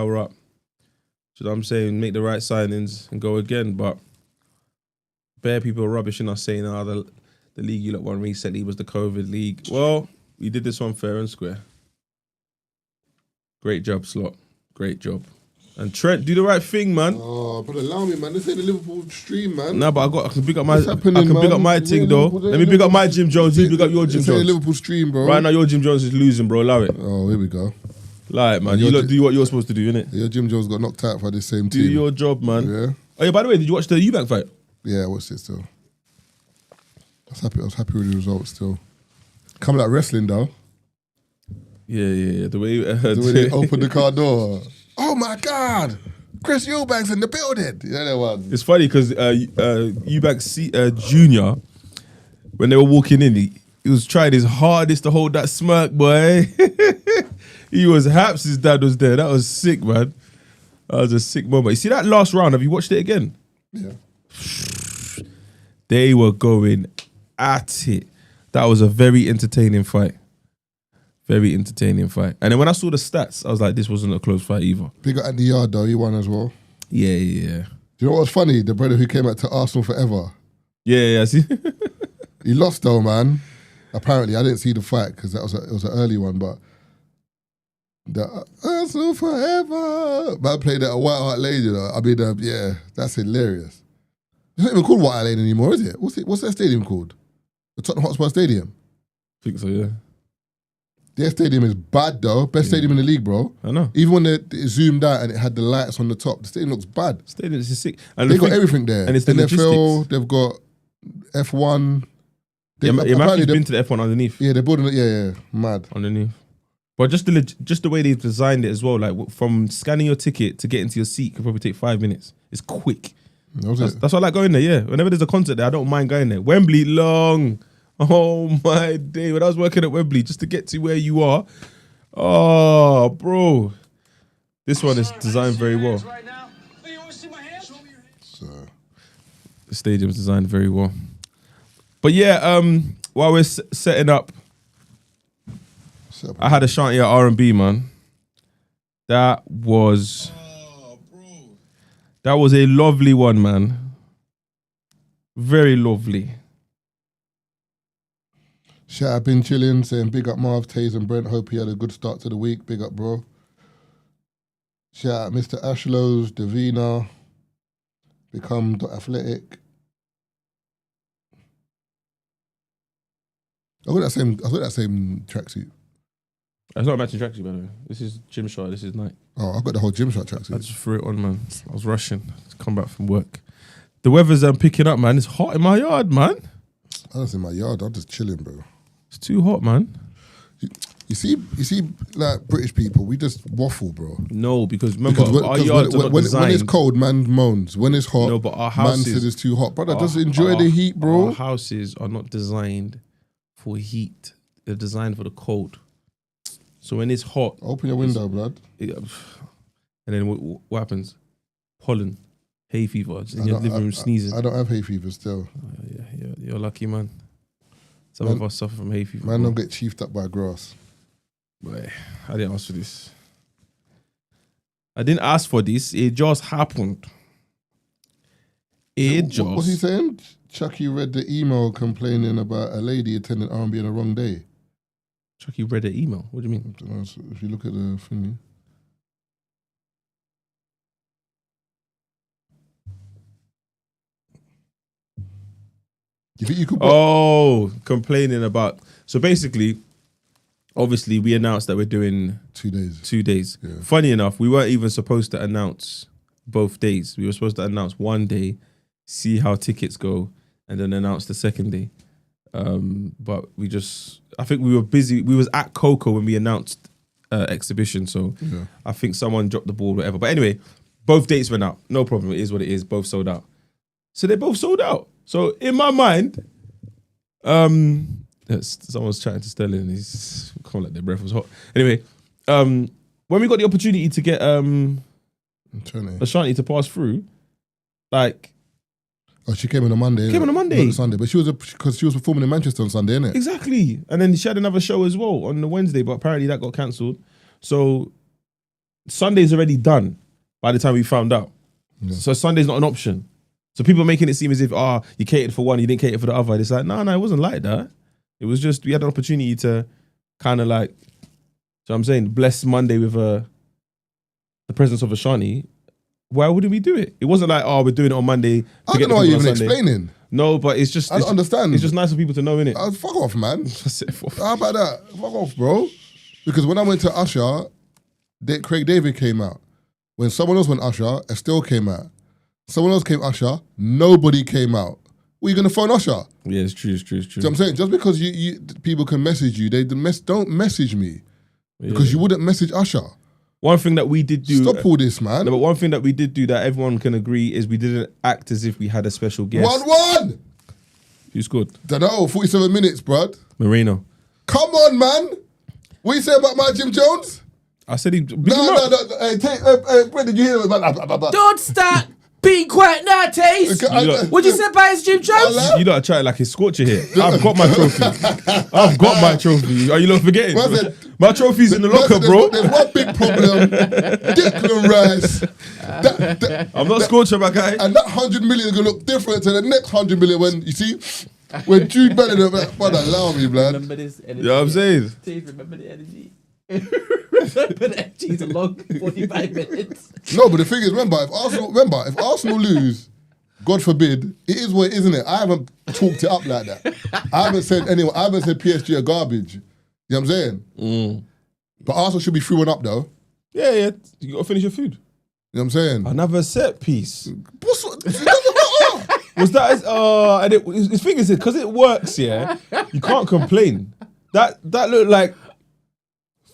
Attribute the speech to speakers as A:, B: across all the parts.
A: power up. You know what I'm saying? Make the right signings and go again. But bare people are rubbish in us saying, the league you lot won recently was the COVID league. Well, we did this one fair and square. Great job, Slot. Great job. And Trent, do the right thing, man.
B: Oh, but allow me, man. This ain't the Liverpool stream, man.
A: Nah, but I can pick up my
B: man?
A: thing though. Let me pick up my Jim Jones. You pick up your Jim
B: This ain't
A: Jones.
B: the Liverpool stream, bro.
A: Right now, your Jim Jones is losing, bro. Allow it.
B: Oh, here we go.
A: Allow it, man. You lot do what you're supposed to do, innit?
B: Your Jim Jones got knocked out by the same
A: Do
B: team.
A: your job, man.
B: Yeah.
A: Oh yeah. By the way, did you watch the Eubank fight?
B: Yeah, I watched it still. I was happy with the results still. Coming like wrestling though.
A: Yeah. The way
B: they opened the car door. Oh my God! Chris Eubank's in the building. Yeah, that one.
A: It's funny because Eubank Junior, when they were walking in, he was trying his hardest to hold that smirk, boy. He was haps his dad was there. That was sick, man. That was a sick moment. You see that last round? Have you watched it again?
B: Yeah.
A: They were going at it. That was a very entertaining fight. Very entertaining fight. And then when I saw the stats, I was like, this wasn't a close fight either.
B: Big up Andy Yard though, he won as well.
A: Yeah.
B: Do you know what's funny? The brother who came out to Arsenal forever.
A: Yeah, I see.
B: He lost though, man. Apparently, I didn't see the fight because it was an early one, but the Arsenal forever. Man played at a White Hart Lane, you know. I mean, yeah, that's hilarious. It's not even called White Hart Lane anymore, is it? What's that stadium called? The Tottenham Hotspur Stadium.
A: I think so, yeah.
B: Their stadium is bad though. Best stadium in the league, bro.
A: I know.
B: Even when it zoomed out and it had the lights on the top, the stadium looks bad.
A: Stadium is sick. And
B: they got everything there.
A: And it's the
B: NFL,
A: logistics.
B: they've got F1.
A: Matthew's been to the F1 underneath.
B: Yeah, they're building it. Yeah, mad.
A: Underneath. But just the way they've designed it as well, like from scanning your ticket to getting to your seat could probably take 5 minutes. It's quick. That's why I like going there, yeah. Whenever there's a concert there, I don't mind going there. Wembley, long. Oh my day. When I was working at Wembley, just to get to where you are. Oh, bro. This one is designed very well. The stadium's designed very well. But yeah, while we're setting up, I had a shanty at R&B, man. That was a lovely one, man. Very lovely.
B: Shout out been chilling, saying big up Marv, Taze and Brent. Hope you had a good start to the week. Big up, bro. Shout out Mr. Ashlows, Davina. Become athletic. I got that same tracksuit.
A: It's not a matching tracksuit, by the way. This is Gymshark. This is Nike.
B: Oh, I got the whole Gymshark tracksuit.
A: I just threw it on, man. I was rushing to come back from work. The weather's picking up, man. It's hot in my yard, man.
B: I was in my yard. I'm just chilling, bro.
A: It's too hot, man.
B: You see, like British people, we just waffle, bro.
A: No, because remember, our yards are not designed.
B: When it's cold, man moans. When it's hot,
A: no, but our houses,
B: man says it's too hot. Brother, just enjoy the heat, bro.
A: Our houses are not designed for heat. They're designed for the cold. So when it's hot...
B: Open your window, blood.
A: And then what happens? Pollen. Hay fever. Just in your living room sneezing.
B: I don't have hay fever still.
A: Yeah, you're lucky, man. Some of us suffer from hay fever.
B: Man, don't get chiefed up by grass.
A: Boy, I didn't ask for this. I didn't ask for this. It just happened.
B: What's he saying? Chucky read the email complaining about a lady attending R&B on the wrong day.
A: Chucky read the email? What do you mean?
B: I don't know, so if you look at the thing. You think you could
A: complaining about... So basically, obviously, we announced that we're doing
B: 2 days.
A: 2 days.
B: Yeah.
A: Funny enough, we weren't even supposed to announce both days. We were supposed to announce one day, see how tickets go, and then announce the second day. But I think we were busy. We was at Coco when we announced exhibition. So yeah. I think someone dropped the ball, whatever. But anyway, both dates went out. No problem. It is what it is. Both sold out. So they both sold out. So in my mind, someone's chatting to Sterling and he's kind of like their breath was hot. Anyway, when we got the opportunity to get Ashanti to pass through, like...
B: Oh, she came on a Monday.
A: Came on a Monday.
B: Not a Sunday, but because she was performing in Manchester on Sunday, innit?
A: Exactly. And then she had another show as well on the Wednesday, but apparently that got cancelled. So Sunday's already done by the time we found out.
B: Yeah.
A: So Sunday's not an option. So people are making it seem as if, you catered for one, you didn't cater for the other. It's like, no, it wasn't like that. It was just, we had an opportunity to kind of like, so I'm saying, bless Monday with the presence of Ashanti. Why wouldn't we do it? It wasn't like, we're doing it on Monday.
B: I don't know why you're even explaining.
A: No, but it's just...
B: I don't understand.
A: It's just nice for people to know, innit?
B: Fuck off, man. How about that? Fuck off, bro. Because when I went to Usher, Craig David came out. When someone else went Usher, Estelle came out. Someone else came Usher, nobody came out. Well, you going to phone Usher?
A: Yeah, it's true.
B: Do you know what I'm saying? Just because you people can message you, don't message me. Because you wouldn't message Usher.
A: One thing that we did do...
B: Stop all this, man.
A: No, but one thing that we did do that everyone can agree is we didn't act as if we had a special guest.
B: 1-1!
A: Who scored?
B: Don't know, 47 minutes, bruv.
A: Marino.
B: Come on, man. What you say about my Jim Jones?
A: I said he...
B: No. Hey, when did you hear it?
C: Don't start being quiet now, Taze. What'd you say about his Jim Jones?
A: You don't try it like his scorcher here. I've got my trophy. I've got my trophy. Are you not forgetting? My trophy's in the locker, bro.
B: There's one big problem. Declan Rice.
A: I'm not scorcher, my guy.
B: And that 100 million is going to look different to the next 100 million when, you see, when Jude Bellingham, man, allow me, blood.
C: Remember this energy.
A: You know what I'm saying?
C: Taze, remember the energy. Remember the energy's a long 45 minutes.
B: No, but the thing is, remember, if Arsenal lose, God forbid, it is what it is, isn't it? I haven't talked it up like that. I haven't said PSG are garbage. You know what I'm saying? But Arsenal should be 3-1 up though.
A: Yeah. You got to finish your food.
B: You know what I'm saying?
A: Another set piece.
B: It doesn't matter.
A: Was that? And the thing is, because it works, yeah, you can't complain. That looked like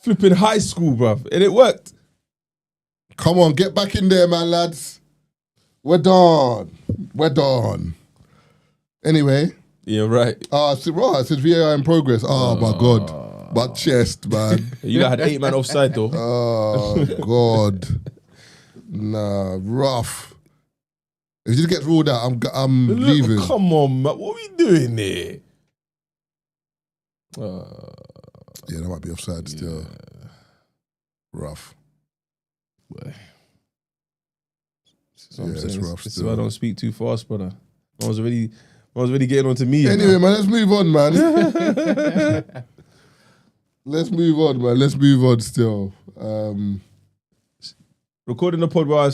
A: flipping high school, bruv, and it worked.
B: Come on, get back in there, man, lads. We're done. Anyway.
A: Yeah, right.
B: It says VAR in progress. Oh, my God. My chest, man.
A: You had 8 man offside, though.
B: Oh, God. Nah, rough. If it just gets ruled out, I'm leaving.
A: Come on, man. What are we doing here?
B: Yeah, that might be offside still. Rough.
A: Boy.
B: It's rough
A: This is
B: still.
A: why I don't speak too fast, brother. I was already getting on to me.
B: Anyway, man, let's move on, man. Let's move on still.
A: Recording the pod while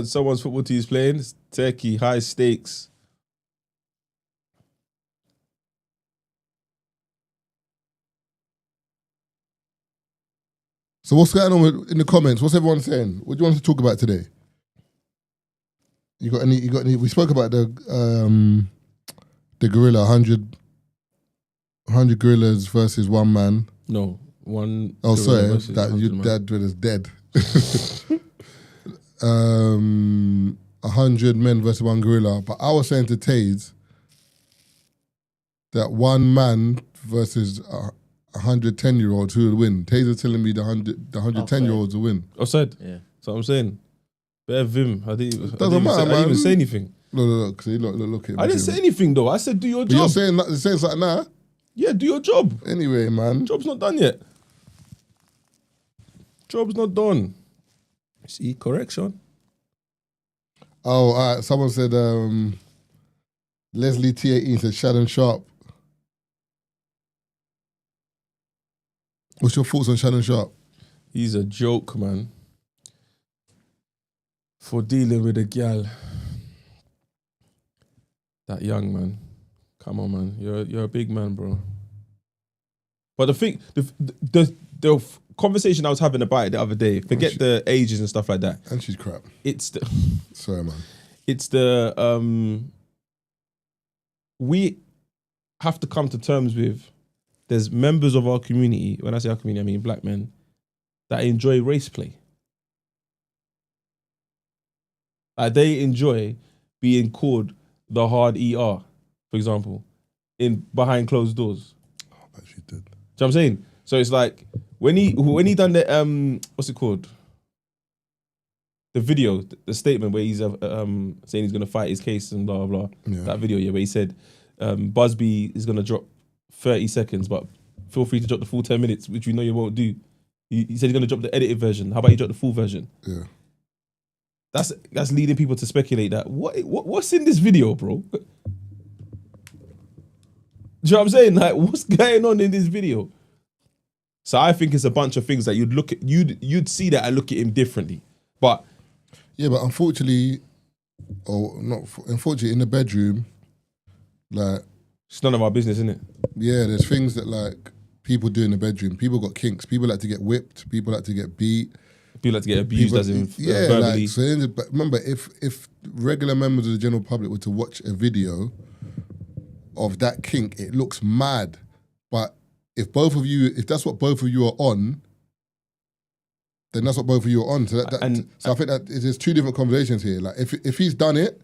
A: someone's football team is playing. It's turkey, high stakes.
B: So what's going on in the comments? What's everyone saying? What do you want us to talk about today? You got any? We spoke about the gorilla, 100 gorillas versus one man.
A: No, one.
B: Oh, sorry,
A: versus
B: that
A: 100
B: your
A: man.
B: dad is dead. 100 men versus one gorilla. But I was saying to Taze that one man versus 110-year-olds who would win. Taser's telling me the 110-year-olds will win.
A: Offside.
C: Yeah.
A: That's what I'm saying. Better Vim. I didn't
B: Doesn't matter,
A: I
B: man.
A: didn't even say anything.
B: No, because look at him.
A: I didn't say anything though. I said do your
B: But you're
A: job.
B: saying something now?
A: Yeah, do your job.
B: Anyway, man.
A: Job's not done yet. Job's not done. See, correction.
B: Oh, all right. Someone said Leslie T18 said Shannon Sharpe. What's your thoughts on Shannon Sharpe?
A: He's a joke, man. For dealing with a gal. That young man. Come on, man. You're a big man, bro. But the conversation I was having about it the other day, forget the ages and stuff like that.
B: And she's crap.
A: It's the
B: Sorry, man.
A: it's the we have to come to terms with there's members of our community, when I say our community, I mean black men, that enjoy race play. Like they enjoy being called the hard ER, for example, in behind closed doors.
B: Oh, I bet she did.
A: Do you know what I'm saying? So it's like when he done the what's it called? The video, the statement where he's saying he's gonna fight his case and blah blah blah.
B: Yeah.
A: That video, yeah, where he said Busby is gonna drop 30 seconds, but feel free to drop the full 10 minutes, which we know you won't do. You said you're gonna drop the edited version. How about you drop the full version?
B: Yeah.
A: That's leading people to speculate that what's in this video, bro? Do you know what I'm saying? Like, what's going on in this video? So I think it's a bunch of things that you'd see that and look at him differently. But
B: yeah, but unfortunately, unfortunately, in the bedroom, like,
A: it's none of our business, isn't it?
B: yeah, there's things that like people do in the bedroom. People got kinks. People like to get whipped. People like to get beat.
A: People like to get abused as in verbally.
B: Like, so but remember, if regular members of the general public were to watch a video of that kink, it looks mad. But if that's what both of you are on, then that's what both of you are on. So so I think that there's two different conversations here. Like if he's done it,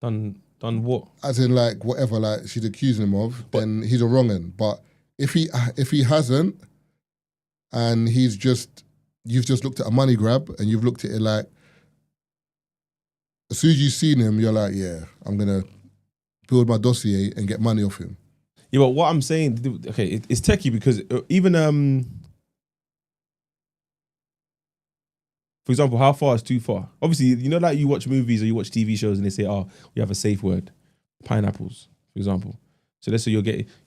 A: done what?
B: as in like whatever, like she's accusing him of, then he's a wrong un. But if he hasn't, and you've just looked at a money grab and you've looked at it like, as soon as you've seen him, you're like, yeah, I'm gonna build my dossier and get money off him.
A: Yeah, but what I'm saying, okay, it's techie because even for example, how far is too far? Obviously, you know, like you watch movies or you watch TV shows and they say, oh, we have a safe word, pineapples, for example. So let's say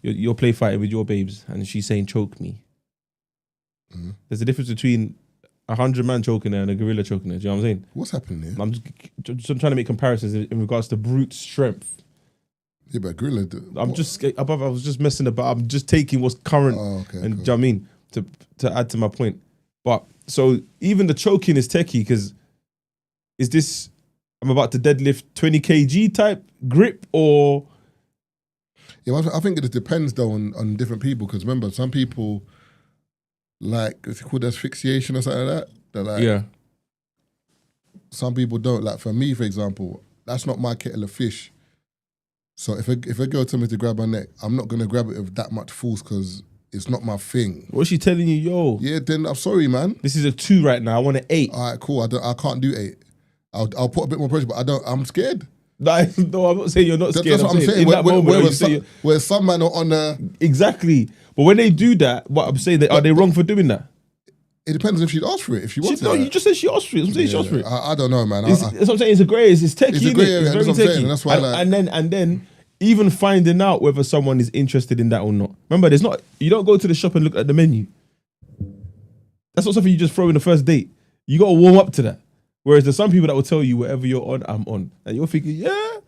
A: you're play fighting with your babes and she's saying choke me. Mm-hmm. There's a difference between 100 man choking her and a gorilla choking her. Do you know what I'm saying?
B: What's happening here?
A: I'm trying to make comparisons in regards to brute strength.
B: Yeah, but gorilla.
A: I was just messing about. I'm just taking what's current.
B: Oh, okay,
A: and
B: cool.
A: do you know what I mean? To add to my point. But so even the choking is techie because is this I'm about to deadlift 20 kg type grip or?
B: Yeah, well, I think it just depends though on different people because remember some people like it's called asphyxiation or something like that. They're like,
A: yeah.
B: Some people don't. Like for me, for example, that's not my kettle of fish. So if a girl tells me to grab her neck, I'm not gonna grab it with that much force because it's not my thing.
A: What's she telling you, yo?
B: Yeah, then I'm sorry, man.
A: This is a 2 right now. I want an 8.
B: All right, cool. I can't do 8. I'll put a bit more pressure, but I'm scared.
A: No, I'm not saying you're not scared.
B: That's what I'm saying.
A: In that moment,
B: where some man are on the...
A: Exactly. But when they do that, what I'm saying, are they wrong for doing that?
B: It depends if she'd asked for it. If she wants it.
A: No, you just said she asked for it. I'm saying she asked for it.
B: I don't know, man.
A: That's what I'm saying. It's a grey. It's techie.
B: It's a grey area.
A: It's very techie.
B: And that's why,
A: and then even finding out whether someone is interested in that or not. Remember, you don't go to the shop and look at the menu. That's not something you just throw in the first date. You got to warm up to that. Whereas there's some people that will tell you whatever you're on, I'm on. And you're thinking, yeah,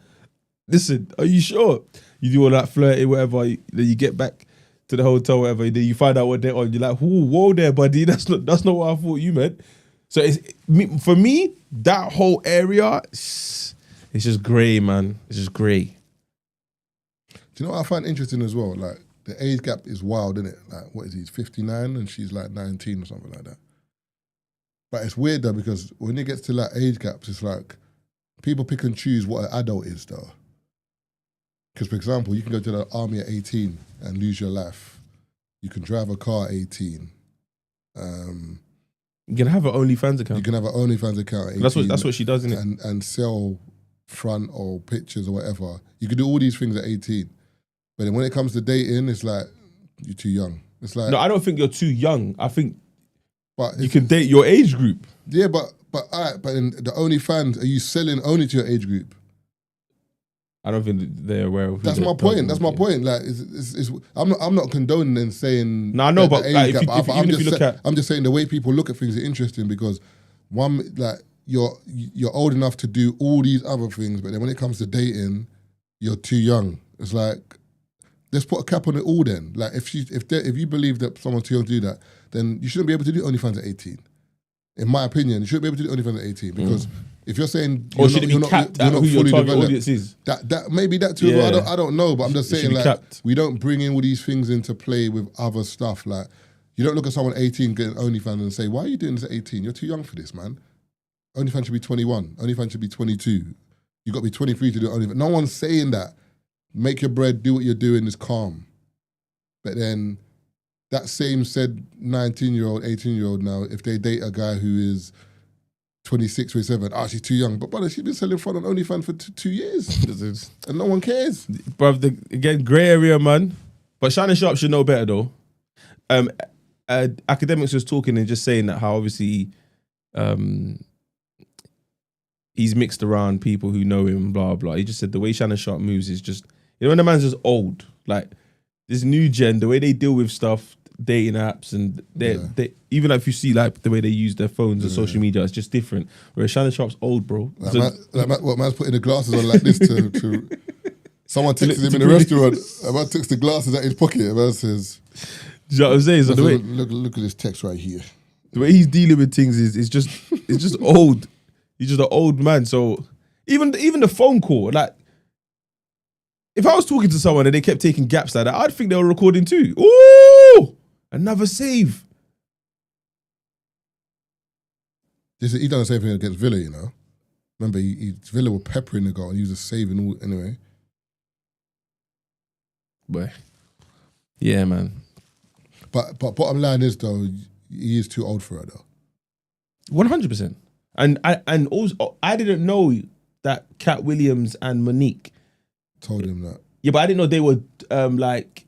A: listen, are you sure? You do all that flirting, whatever, then you get back to the hotel, whatever, then you find out what they're on. You're like, whoa there, buddy. That's not what I thought you meant. So for me, that whole area, it's just grey, man. It's just grey.
B: Do you know what I find interesting as well? Like, the age gap is wild, isn't it? Like, what is he? He's 59 and she's like 19 or something like that. But it's weird though, because when it gets to like age gaps, it's like people pick and choose what an adult is though. Because for example, you can go to the army at 18 and lose your life. You can drive a car at 18.
A: You can have an OnlyFans account.
B: You can have an OnlyFans account at 18.
A: That's what she does, isn't it?
B: And sell front or pictures or whatever. You can do all these things at 18. But then when it comes to dating, it's like, you're too young. It's like,
A: no, I don't think you're too young. I think
B: but
A: you can date your age group.
B: Yeah, but all right, but in the OnlyFans, are you selling only to your age group?
A: I don't think they're aware of.
B: That's my point. That's my point. Like, I'm not condoning and saying.
A: No, I know, but like, if you look at,
B: I'm just saying the way people look at things is interesting because one, like you're old enough to do all these other things, but then when it comes to dating, you're too young. It's like, let's put a cap on it all. Then, like, if you believe that someone's too young to do that, then you shouldn't be able to do OnlyFans at 18. In my opinion, you shouldn't be able to do OnlyFans at 18 because if you're saying
A: should it be capped at who your target audience is?
B: That maybe that too. Yeah. I don't know, but I'm just saying like
A: capped.
B: We don't bring in all these things into play with other stuff. Like you don't look at someone 18 getting OnlyFans and say, "Why are you doing this at 18? You're too young for this, man. OnlyFans should be 21. OnlyFans should be 22. You got to be 23 to do OnlyFans." No one's saying that. Make your bread, do what you're doing is calm. But then that same said 19-year-old, 18-year-old now, if they date a guy who is 26, 27, she's too young. But brother, she's been selling front on OnlyFans for 2 years. And no one cares.
A: Bruv, again, grey area, man. But Shannon Sharpe should know better though. academics was talking and just saying that how obviously he's mixed around people who know him, blah blah. He just said the way Shannon Sharpe moves is just, when the man's just old, like this new gen, the way they deal with stuff, dating apps, and they even if you see like the way they use their phones and social media, it's just different. Whereas Shannon Sharpe's old, bro.
B: What man's putting the glasses on like this to someone texts him in the restaurant. A man takes the glasses out his pocket. A man says,
A: "Do you know what I'm saying?" So the way,
B: look at this text right here.
A: The way he's dealing with things is just old. He's just an old man. So even the phone call, like if I was talking to someone and they kept taking gaps like that, I'd think they were recording too. Ooh, another save.
B: He done the same thing against Villa, you know. Remember, Villa were peppering the goal and he was just saving all anyway.
A: But yeah, man.
B: But bottom line is though, he is too old for her though.
A: 100%. And also I didn't know that Cat Williams and Monique
B: told him that.
A: Yeah, but I didn't know they were like,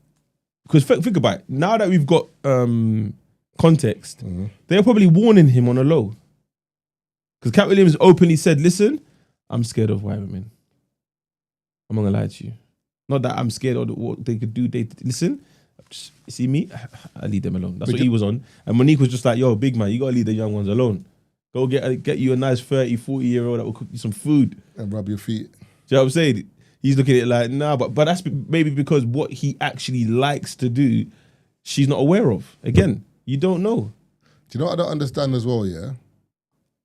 A: because think about it. Now that we've got context, they're probably warning him on a low. Because Cat Williams openly said, "Listen, I'm scared of white women. I'm not gonna lie to you. Not that I'm scared of what they could do. Listen, just, you see me, I leave them alone." That's what he was on. And Monique was just like, "Yo, big man, you gotta leave the young ones alone. Go get you a nice 30, 40-year-old that will cook you some food.
B: And rub your feet."
A: Do you know what I'm saying? He's looking at it like, nah, but that's maybe because what he actually likes to do, she's not aware of. Again, you don't know.
B: Do you know what I don't understand as well, yeah?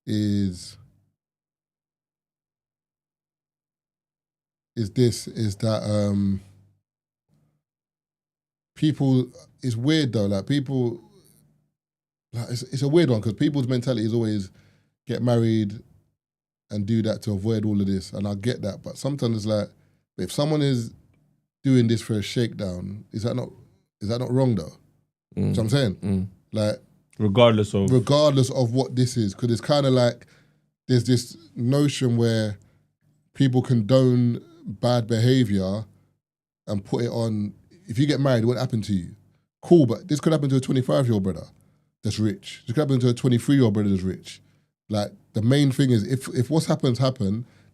B: Is that people, it's weird though, like people, like it's a weird one because people's mentality is always get married and do that to avoid all of this, and I get that, but sometimes it's like, if someone is doing this for a shakedown, is that not wrong though? You know what I'm saying? Like, regardless of what this is, because it's kind of like there's this notion where people condone bad behavior and put it on. If you get married, what happened to you? Cool, but this could happen to a 25-year-old brother that's rich. This could happen to a 23-year-old brother that's rich. Like, the main thing is, if what's happen,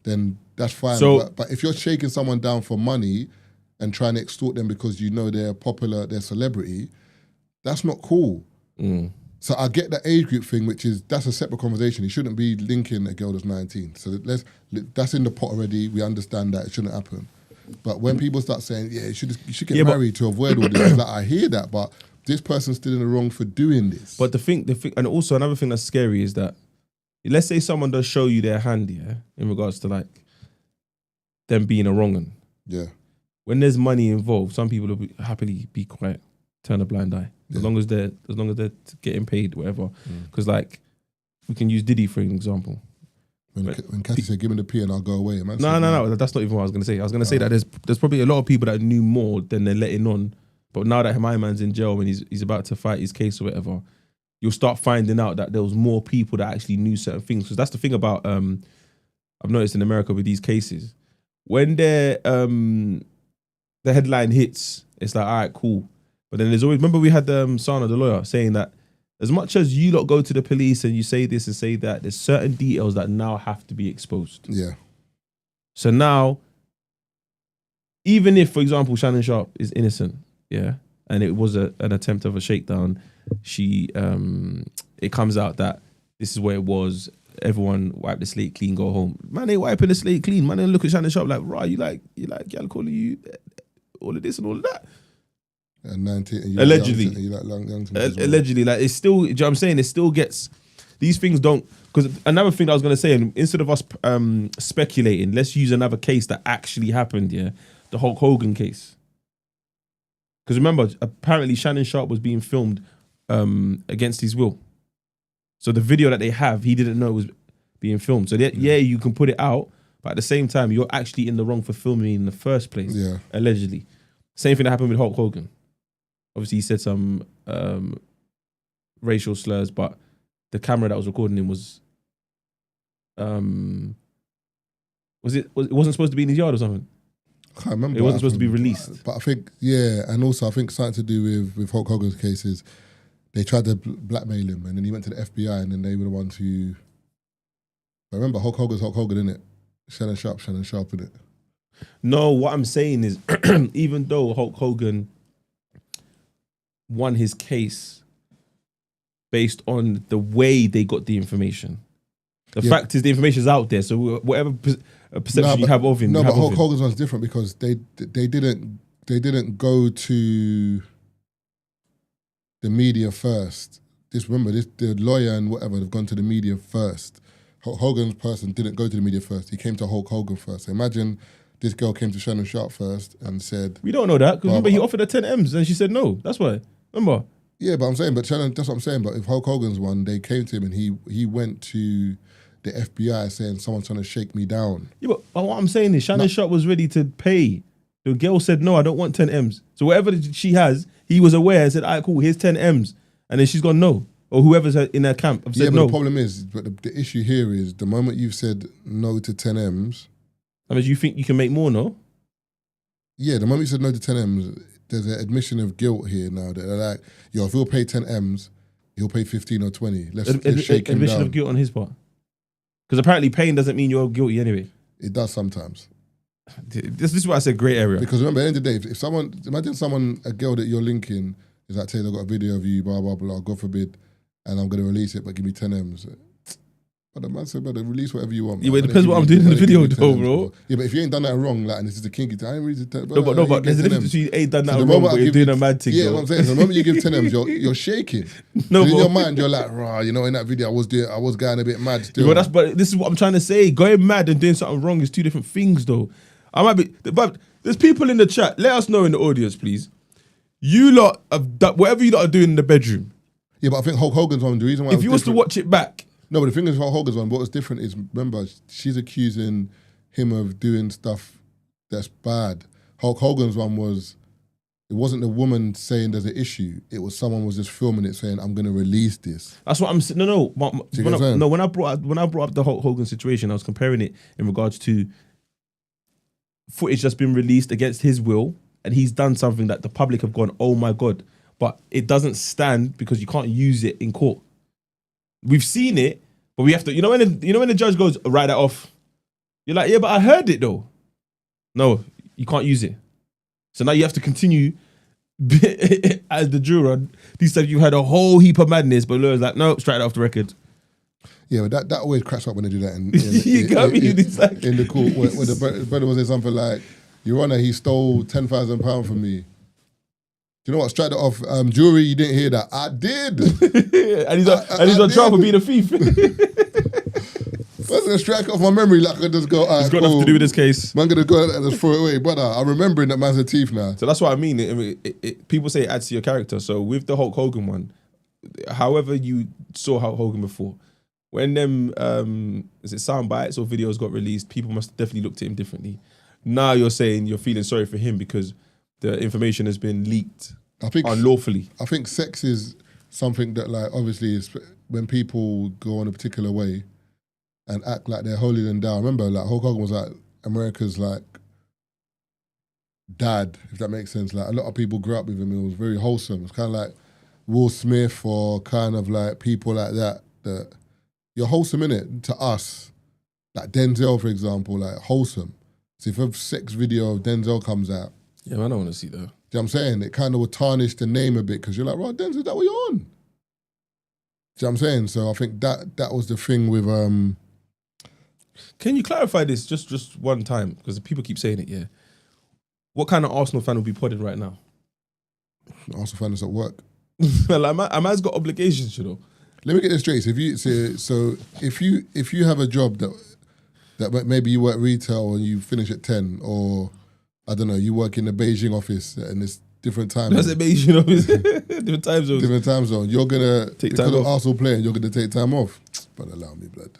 B: then that's fine.
A: So,
B: but if you're shaking someone down for money and trying to extort them because you know they're popular, they're celebrity, that's not cool. So I get that age group thing, that's a separate conversation. He shouldn't be linking a girl that's 19. So that's in the pot already. We understand that it shouldn't happen. But when people start saying, yeah, you should get married to avoid all this, like, I hear that, but this person's still in the wrong for doing this.
A: But the thing, and also another thing that's scary is that, let's say someone does show you their hand, yeah, in regards to like them being a wrong one.
B: Yeah.
A: When there's money involved, some people will happily be quiet, turn a blind eye.
B: Yeah.
A: As long as they're getting paid, whatever. Because like, we can use Diddy for an example.
B: When Cassie said, "Give me the P and I'll go away," man.
A: No, that's not even what I was gonna say. I was gonna say that there's probably a lot of people that knew more than they're letting on. But now that my man's in jail and he's about to fight his case or whatever, you'll start finding out that there was more people that actually knew certain things. Because that's the thing about I've noticed in America with these cases, when the headline hits, it's like, all right, cool. But then there's always, remember we had Sana, the lawyer, saying that as much as you lot go to the police and you say this and say that, there's certain details that now have to be exposed.
B: Yeah.
A: So now, even if, for example, Shannon Sharpe is innocent, yeah, and it was an attempt of a shakedown, it comes out that this is where it was. Everyone wipe the slate clean, go home. Man ain't wiping the slate clean. Man ain't look at Shannon Sharpe like, right, you like y'all calling you all of this and all of that.
B: And 19, and
A: allegedly,
B: allegedly,
A: like it's still. Do you know what I'm saying? It still gets, these things don't. Because another thing I was gonna say, and instead of us speculating, let's use another case that actually happened. Yeah, the Hulk Hogan case. Because remember, apparently Shannon Sharpe was being filmed against his will. So the video that they have, he didn't know it was being filmed. So yeah, you can put it out, but at the same time, you're actually in the wrong for filming in the first place.
B: Yeah,
A: allegedly. Same thing that happened with Hulk Hogan. Obviously, he said some racial slurs, but the camera that was recording him was it wasn't supposed to be in his yard or something?
B: I can't remember.
A: It wasn't supposed to be released.
B: But I think, yeah, and also I think something to do with Hulk Hogan's cases, they tried to blackmail him, and then he went to the FBI, and then they were the ones who. I remember Hulk Hogan's Hulk Hogan, innit? Shannon Sharpe, innit?
A: No, what I'm saying is, even though Hulk Hogan won his case based on the way they got the information, the fact is the information is out there. So whatever perception you have of him,
B: no, but Hulk Hogan's one's different because they didn't go to the media first. The lawyer and whatever have gone to the media first. Hulk Hogan's person didn't go to the media first. He came to Hulk Hogan first. So imagine this girl came to Shannon Sharpe first and said...
A: We don't know that, because remember he offered her 10 M's and she said no. That's why. Remember?
B: Yeah, but I'm saying, that's what I'm saying. But if Hulk Hogan's one, they came to him and he went to the FBI saying someone's trying to shake me down.
A: Yeah, but what I'm saying is Shannon Sharpe was ready to pay. The girl said, no, I don't want 10 M's. So whatever she has, he was aware and said, all right, cool, here's 10 M's. And then she's gone no. Or whoever's in her camp have said
B: but
A: no.
B: The problem is, but the issue here is the moment you've said no to 10 M's...
A: I mean, you think you can make more, no?
B: Yeah, the moment you said no to 10 M's, there's an admission of guilt here now that they're like, yo, if he'll pay 10 M's, he'll pay 15 or 20. Let's shake him
A: admission
B: down.
A: of guilt on his part. Because apparently pain doesn't mean you're guilty anyway.
B: It does sometimes.
A: This is why I said grey area.
B: Because remember, at the end of the day, if someone, imagine a girl that you're linking is like, Taylor, I've got a video of you, blah, blah, blah, God forbid, and I'm going to release it, but give me 10 M's. But the man said, brother, release whatever you want.
A: Yeah, but it depends what I'm doing in the video though, bro.
B: Yeah, but if you ain't done that wrong, like, and this is the kinky thing, I ain't really...
A: No, but there's a difference between you ain't done that wrong, but you're doing a mad thing.
B: Yeah, what I'm saying, so the moment you give 10 M's, you're shaking. No, in your mind, you're like, rah, you know, in that video, I was going a bit mad still.
A: Yeah, but this is what I'm trying to say. Going mad and doing something wrong is two different things, though. I might be... But there's people in the chat. Let us know in the audience, please. You lot have done whatever you lot are doing in the bedroom.
B: Yeah, but I think Hulk Hogan's one, the reason why...
A: If you was to watch it back...
B: No, but the thing is, Hulk Hogan's one, what was different is, remember, she's accusing him of doing stuff that's bad. Hulk Hogan's one was, it wasn't the woman saying there's an issue. It was someone was just filming it saying, I'm going to release this.
A: That's what I'm saying. No. When I brought up the Hulk Hogan situation, I was comparing it in regards to footage that's been released against his will, and he's done something that the public have gone, oh my God. But it doesn't stand because you can't use it in court. We've seen it, but we have to. You know when the judge goes, write that off. You're like, yeah, but I heard it though. No, you can't use it. So now you have to continue as the juror. These times you had a whole heap of madness, but lawyer's like, no, strike it off the record.
B: Yeah, but that always cracks up when they do that. In the court, where the brother was saying something like, Your Honor, he stole £10,000 from me. Do you know what? Strike that off. Jury, you didn't hear that. I did.
A: and he's on trial for being a thief.
B: That's going to strike off my memory like I just go,
A: it's got nothing to do with this case.
B: Man, going to go and just throw it away. Brother, I'm remembering that man's a thief now.
A: So that's what I mean. People say it adds to your character. So with the Hulk Hogan one, however you saw Hulk Hogan before, when them sound bites or videos got released, people must have definitely looked at him differently. Now you're saying you're feeling sorry for him because the information has been leaked unlawfully.
B: I think sex is something that, like, obviously, is when people go on a particular way and act like they're holier than thou. Remember, like, Hulk Hogan was like America's like dad, if that makes sense. Like, a lot of people grew up with him. It was very wholesome. It's kind of like Will Smith or kind of like people like that. That you're wholesome, innit? To us, like Denzel, for example, like wholesome. So if a sex video of Denzel comes out,
A: yeah, I don't want to see that.
B: You know what I'm saying? It kind of would tarnish the name a bit because you're like, right, Denzel, is that what you're on? You know what I'm saying? So I think that was the thing with...
A: Can you clarify this just one time? Because people keep saying it, yeah. What kind of Arsenal fan will be podding right now?
B: Arsenal fan is at work.
A: Like, a man's got obligations, you know.
B: Let me get this straight. So if you have a job that maybe you work retail and you finish at 10, or... I don't know, you work in the Beijing office and it's different time.
A: That's a Beijing office. Different time zone.
B: Different time zone. You're going to,
A: take time off.
B: Arsenal playing, you're going to take time off. But allow me, blood.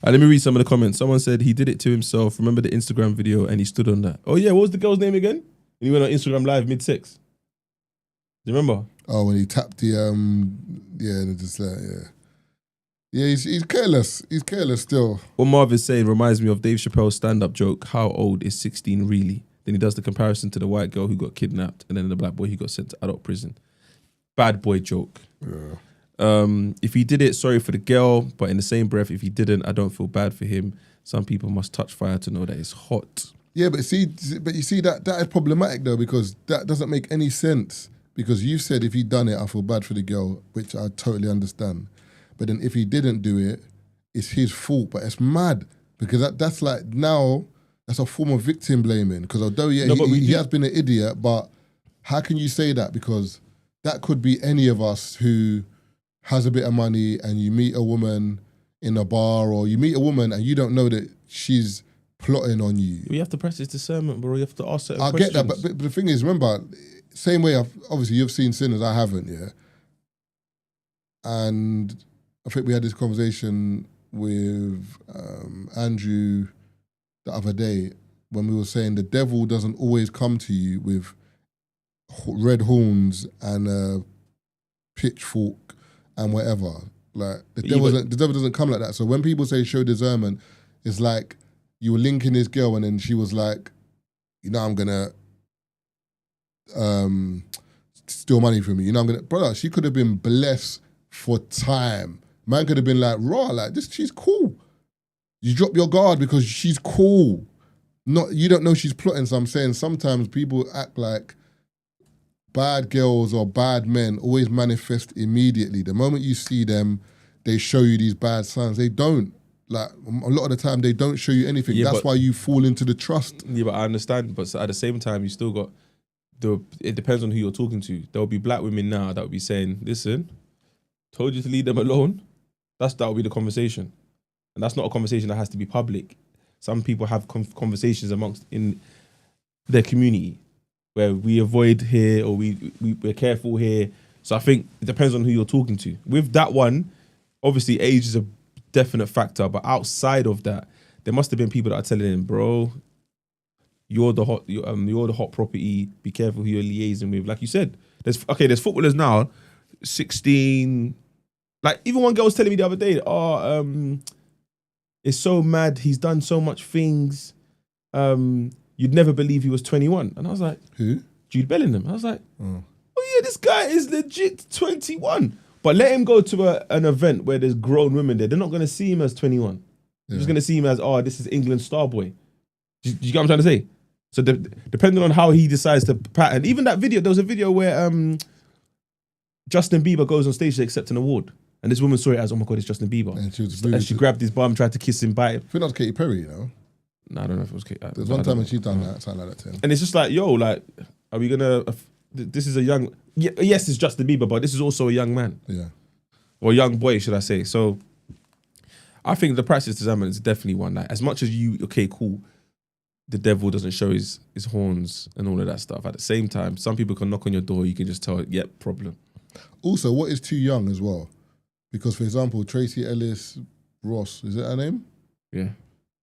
A: Let me read some of the comments. Someone said he did it to himself. Remember the Instagram video and he stood on that. Oh yeah, what was the girl's name again? And he went on Instagram Live mid-sex. Do you remember?
B: Oh, when he tapped the, and just like, yeah. Yeah, he's careless. He's careless still.
A: What Marv is saying reminds me of Dave Chappelle's stand-up joke, how old is 16 really? Then he does the comparison to the white girl who got kidnapped and then the black boy who got sent to adult prison. bad boy joke. If he did it, sorry for the girl, but in the same breath, if he didn't, I don't feel bad for him. Some people must touch fire to know that it's hot.
B: Yeah, but you see that is problematic though, because that doesn't make any sense. Because you said if he'd done it, I feel bad for the girl, which I totally understand. But then if he didn't do it, it's his fault. But it's mad because that's like now that's a form of victim blaming. Because although he has been an idiot, but how can you say that? Because that could be any of us who has a bit of money and you meet a woman in a bar, or you meet a woman and you don't know that she's plotting on you.
A: You have to practice discernment, bro. You have to ask certain
B: I
A: questions.
B: get that, but the thing is, remember, same way, obviously you've seen Sinners, I haven't, yeah? And I think we had this conversation with Andrew the other day when we were saying the devil doesn't always come to you with red horns and a pitchfork and whatever. Like the devil doesn't come like that. So when people say show discernment, it's like you were linking this girl and then she was like, you know, I'm gonna steal money from you. You know, brother, she could have been blessed for time. Man could have been like, raw, like this, she's cool. You drop your guard because she's cool. You don't know she's plotting. So I'm saying sometimes people act like bad girls or bad men always manifest immediately. The moment you see them, they show you these bad signs. They don't. Like, a lot of the time, they don't show you anything.
A: Yeah,
B: that's why you fall into the trust.
A: Yeah, but I understand. But at the same time, you still got... It depends on who you're talking to. There'll be black women now that will be saying, listen, told you to leave them alone. That will be the conversation. And that's not a conversation that has to be public. Some people have conversations in their community where we avoid here or we're careful here. So I think it depends on who you're talking to. With that one, obviously age is a definite factor, but outside of that, there must have been people that are telling him, bro, you're the hot property. Be careful who you're liaising with. Like you said, there's footballers now, 16. Like even one girl was telling me the other day, it's so mad. He's done so much things. You'd never believe he was 21. And I was like,
B: who?
A: Jude Bellingham. I was like, oh yeah, this guy is legit 21. But let him go to an event where there's grown women there. They're not going to see him as 21. Yeah. They're just going to see him as, this is England's star boy. Do you get what I'm trying to say? So depending on how he decides to pattern, even that video, there was a video where Justin Bieber goes on stage to accept an award. And this woman saw it as, oh my God, it's Justin Bieber. And she grabbed his bum, tried to kiss him, bite him.
B: I think that was Katy Perry, you know?
A: No, I don't know if it was Katy.
B: There's one time when she done that, something like that to him.
A: And it's just like, yo, like, are we going to... this is a young... Yes, it's Justin Bieber, but this is also a young man.
B: Yeah.
A: Or young boy, should I say. So I think the practice discernment is definitely one. Like, as much as cool, the devil doesn't show his horns and all of that stuff. At the same time, some people can knock on your door, you can just tell, yep, problem.
B: Also, what is too young as well? Because, for example, Tracy Ellis Ross, is that her name?
A: Yeah.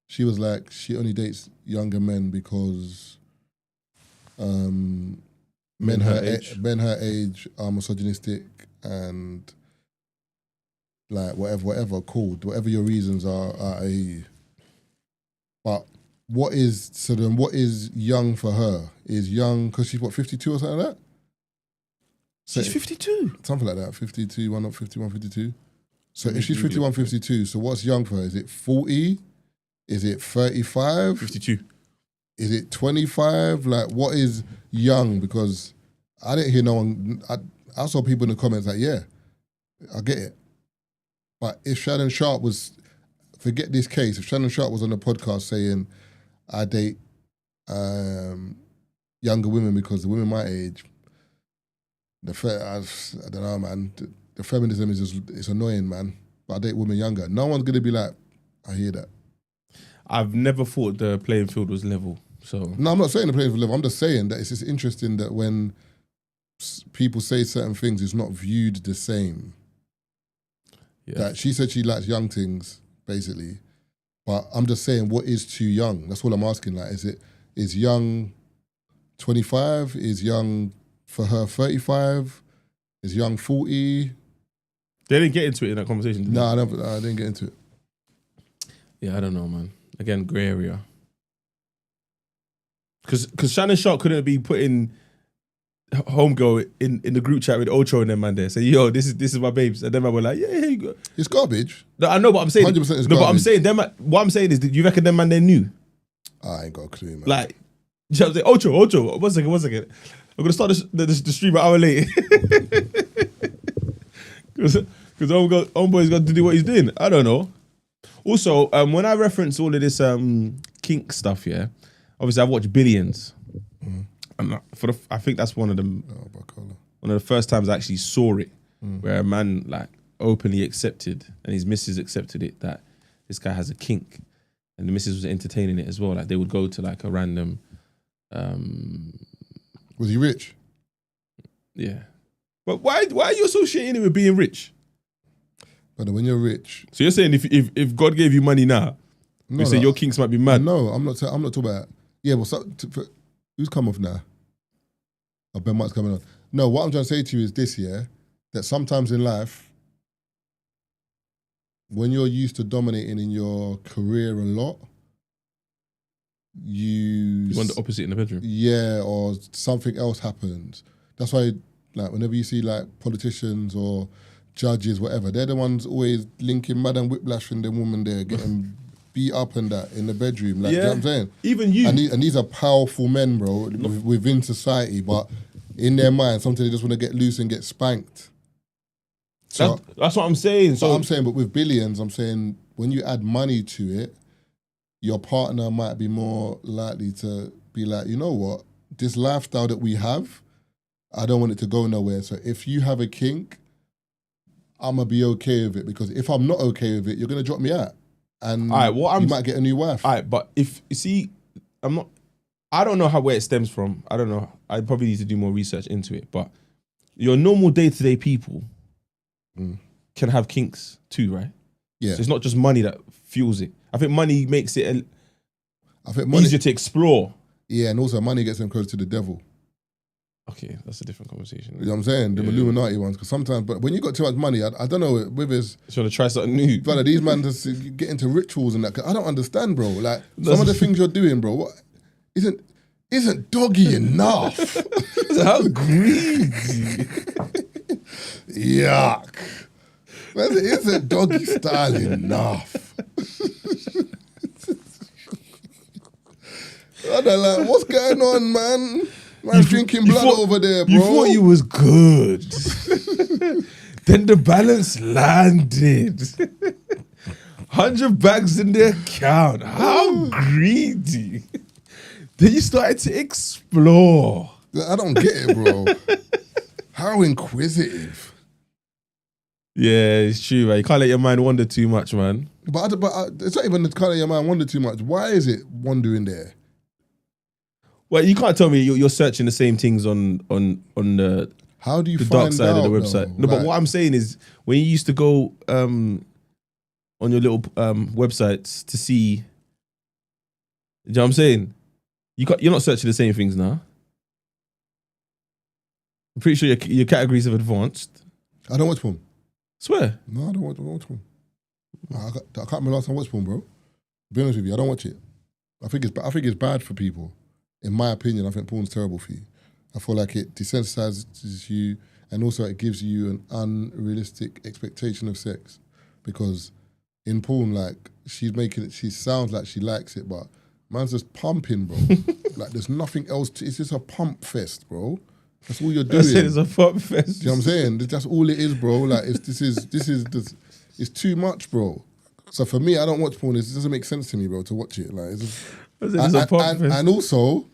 B: She was like, she only dates younger men because men her age are misogynistic and like whatever, cool. Whatever your reasons are, I hear you. But what is young for her? Is young, because she's what, 52 or something like that?
A: She's 52.
B: Something like that, 52, 51, 52. So if she's 51, 52, so what's young for her? Is it 40? Is it 35?
A: 52.
B: Is it 25? Like, what is young? Because I didn't hear no one, I saw people in the comments like, yeah, I get it. But if Shannon Sharpe was, forget this case, if Shannon Sharpe was on the podcast saying, I date younger women because the women my age, I don't know, man. The feminism is just, it's annoying, man. But I date women younger. No one's going to be like, I hear that.
A: I've never thought the playing field was level. So
B: no, I'm not saying the playing field level. I'm just saying that it's just interesting that when people say certain things, it's not viewed the same. Yeah. That she said she likes young things, basically. But I'm just saying, what is too young? That's what I'm asking. Like, is young 25? Is young for her 35? Is young 40?
A: They didn't get into it in that conversation.
B: No, I didn't get into it.
A: Yeah, I don't know, man. Again, grey area. Because Shannon Sharpe couldn't be putting homegirl in the group chat with Ocho and them man there. Say, yo, this is my babes. And then man were like, yeah, here you go.
B: It's garbage.
A: No, I know, but I'm saying
B: 100% is
A: no, but I'm
B: garbage.
A: saying them. What I'm saying is, that you reckon them man they knew?
B: I ain't got a clue, man.
A: Like, you know what I'm saying? Ocho. One second. I'm gonna start the stream an hour later. Because homeboy's got to do what he's doing. I don't know. Also, when I reference all of this kink stuff, yeah, obviously I've watched Billions. And I think that's one of the first times I actually saw it, where a man like openly accepted and his missus accepted it that this guy has a kink, and the missus was entertaining it as well. Like they would go to like a random.
B: Was he rich?
A: Yeah, but why are you associating it with being rich?
B: But when you're rich,
A: so you're saying if God gave you money now, you say your kinks might be mad.
B: No, I'm not talking about. Yeah, well, who's come off now? Oh, Ben White's coming on. No, what I'm trying to say to you is this, yeah, that sometimes in life, when you're used to dominating in your career a lot, you
A: want the opposite in the bedroom.
B: Yeah, or something else happens. That's why, like, whenever you see like politicians or judges, whatever, they're the ones always linking Madam Whiplash and the woman there getting beat up and that in the bedroom. Like, you know what I'm saying?
A: Even you.
B: And these are powerful men, bro, within society, but in their mind, sometimes they just want to get loose and get spanked. So
A: that's what I'm saying. So
B: I'm saying, but with Billions, I'm saying when you add money to it, your partner might be more likely to be like, you know what, this lifestyle that we have, I don't want it to go nowhere. So if you have a kink, I'm going to be okay with it, because if I'm not okay with it, you're going to drop me out. And you might get a new wife.
A: All right, but if you see, I don't know where it stems from. I don't know. I probably need to do more research into it. But your normal day-to-day people can have kinks too, right?
B: Yeah.
A: So it's not just money that fuels it. I think money makes it easier to explore.
B: Yeah, and also money gets them close to the devil.
A: Okay, that's a different conversation.
B: You know what I'm saying? The Illuminati ones. Because sometimes, but when you got too much money, I don't know, with his...
A: So to try something new.
B: Brother, these man just get into rituals and that. 'Cause I don't understand, bro. Like, some of the things you're doing, bro, what isn't doggy enough?
A: How greedy.
B: Yuck. Man, isn't doggy style enough? I don't like, what's going on, man? Man's drinking blood over there, bro.
A: You thought you was good. Then the balance landed. 100 bags in the account. How greedy. Then you started to explore.
B: I don't get it, bro. How inquisitive.
A: Yeah, it's true, man. You can't let your mind wander too much, man.
B: But it's not even the can't let your mind wander too much. Why is it wandering there?
A: Well, you can't tell me you're searching the same things on the
B: how do you
A: the
B: find
A: dark side
B: out,
A: of the website.
B: though?
A: No,
B: Like,
A: but what I'm saying is when you used to go on your little websites to see, you know what I'm saying? You're not searching the same things now. I'm pretty sure your categories have advanced.
B: I don't watch porn.
A: Swear.
B: No, I don't watch porn. I can't remember last time I watched porn, bro. Be honest with you, I don't watch it. I think it's bad for people. In my opinion, I think porn's terrible for you. I feel like it desensitizes you, and also it gives you an unrealistic expectation of sex. Because in porn, like, she sounds like she likes it, but man's just pumping, bro. Like, there's nothing else. It's just a pump fest, bro. That's all you're doing.
A: I said it's a pump fest.
B: Do you know what I'm saying? That's all it is, bro. Like, it's too much, bro. So for me, I don't watch porn. It doesn't make sense to me, bro, to watch it. Like, it's just, and also,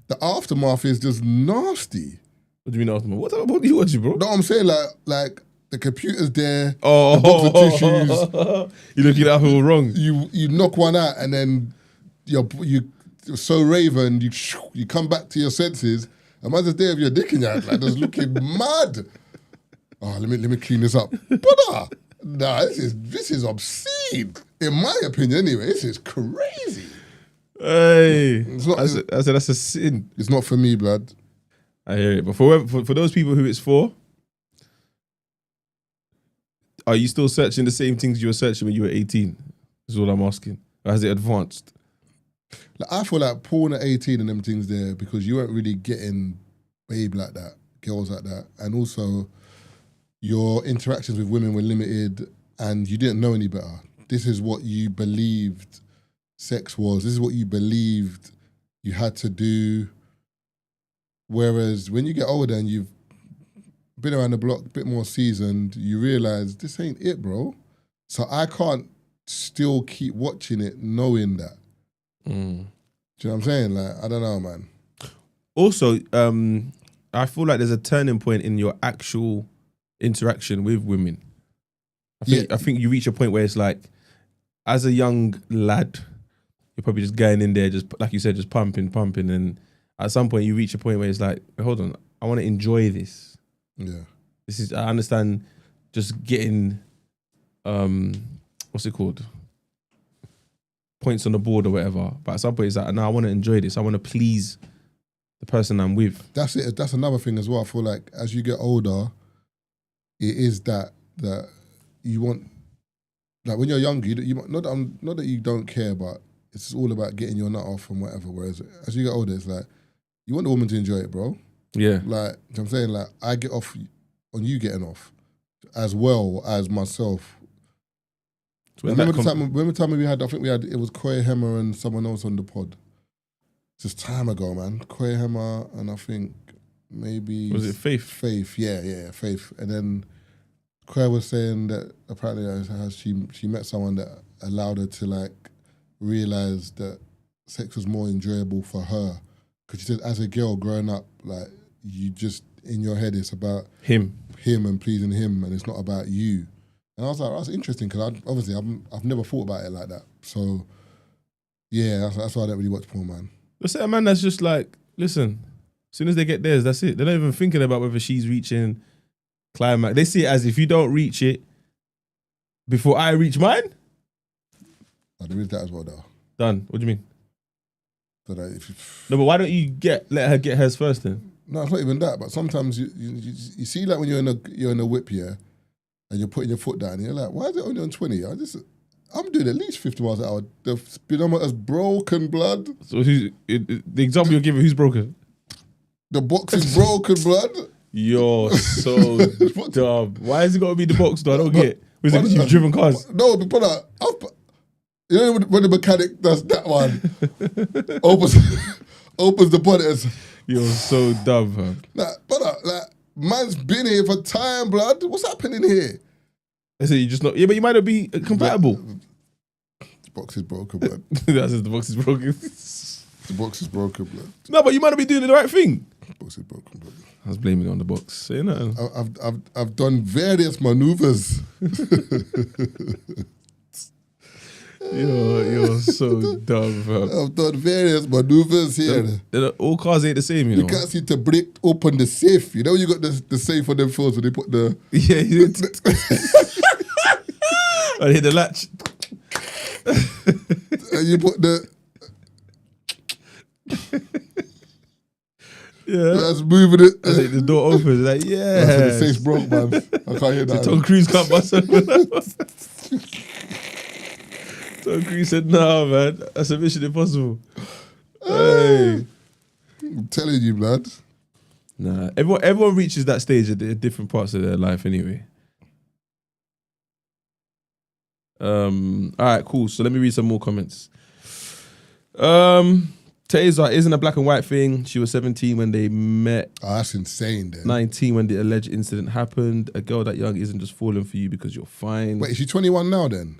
B: the aftermath is just nasty.
A: What do you mean aftermath? What do you watch, bro?
B: No, I'm saying like the computer's there.
A: Oh,
B: the box of tissues.
A: You're looking at all wrong.
B: You knock one out, and then you're so raven. You come back to your senses. And man's just there with your dick in your hand, like, just looking mad. Oh, let me clean this up. Brother, nah, this is obscene. In my opinion, anyway, this is crazy.
A: Hey, I said that's a sin.
B: It's not for me, blood.
A: I hear it. But for those people who it's for, are you still searching the same things you were searching when you were 18? Is all I'm asking. Or has it advanced?
B: Like, I feel like porn at 18 and them things there, because you weren't really getting babe like that, girls like that, and also your interactions with women were limited and you didn't know any better. This is what you believed sex was. This is what you believed you had to do. Whereas when you get older and you've been around the block, a bit more seasoned, you realise this ain't it, bro. So I can't still keep watching it knowing that. Do you know what I'm saying? Like, I don't know, man.
A: Also, I feel like there's a turning point in your actual interaction with women. I think you reach a point where it's like, as a young lad, you're probably just going in there, just like you said, just pumping, and at some point you reach a point where it's like, hold on, I want to enjoy this.
B: Yeah.
A: I understand just getting, what's it called? Points on the board or whatever. But at some point it's like, no, I want to enjoy this. I want to please the person I'm with.
B: That's it. That's another thing as well. I feel like as you get older, it is that you want, like when you're younger, not that you don't care, but it's all about getting your nut off and whatever. Whereas as you get older, it's like, you want the woman to enjoy it, bro.
A: Yeah.
B: Like, you know what I'm saying? Like, I get off on you getting off as well as myself. Remember the time we had, I think it was Koi Hema and someone else on the pod. Just time ago, man. Koi Hema and I think maybe...
A: Was it Faith?
B: Faith, yeah, Faith. And then Koi was saying that apparently she met someone that allowed her to like realise that sex was more enjoyable for her. Because she said as a girl growing up, like you just, in your head it's about
A: him
B: and pleasing him and it's not about you. And I was like, that's interesting because I've never thought about it like that. So yeah, that's why I don't really watch porn, man.
A: Let's say a man that's just like, listen, as soon as they get theirs, that's it. They're not even thinking about whether she's reaching climax. They see it as if you don't reach it before I reach mine.
B: Oh, there is that as well, though.
A: Done. What do you mean?
B: So that
A: No, but why don't you let her get hers first then?
B: No, it's not even that. But sometimes you see, like when you're in a whip, yeah, and you're putting your foot down, and you're like, why is it only on 20? I'm doing at least 50 miles an hour. The speedometer's broken, blood.
A: So the example you're giving, who's broken?
B: The box is broken, blood.
A: You're so dumb. Why has it got to be the box though? I don't get it. Was it because you've driven cars?
B: No, but you know when the mechanic does that one, opens the bonnet.
A: You're so dumb, man.
B: Like, man's been here for time, blood. What's happening here?
A: I said you just not. Yeah, but you might not be compatible.
B: The box is broken, blood.
A: That says the box is broken.
B: The box is broken, blood.
A: No, but you might not be doing the right thing.
B: The box is broken, blood.
A: I was blaming it on the box. Say nothing.
B: I've done various maneuvers.
A: You're so dumb, bro.
B: I've done various maneuvers here.
A: All cars ain't the same, you know.
B: You can't seem to break open the safe. You know, you got the safe on them phones when they put the...
A: Yeah, you I hit the latch.
B: And you put the...
A: Yeah.
B: That's moving it.
A: I think the door opens. Like, yeah.
B: The safe's broke, man. I can't hear that.
A: Tom Cruise can't bust up. Tom Cruise said, nah, man. That's a mission impossible. Hey.
B: I'm telling you, blood.
A: Nah, everyone reaches that stage at different parts of their life anyway. All right, cool. So let me read some more comments. Tazer isn't a black and white thing. She was 17 when they met.
B: Oh, that's insane, then.
A: 19 when the alleged incident happened. A girl that young isn't just falling for you because you're fine.
B: Wait, is she 21 now then?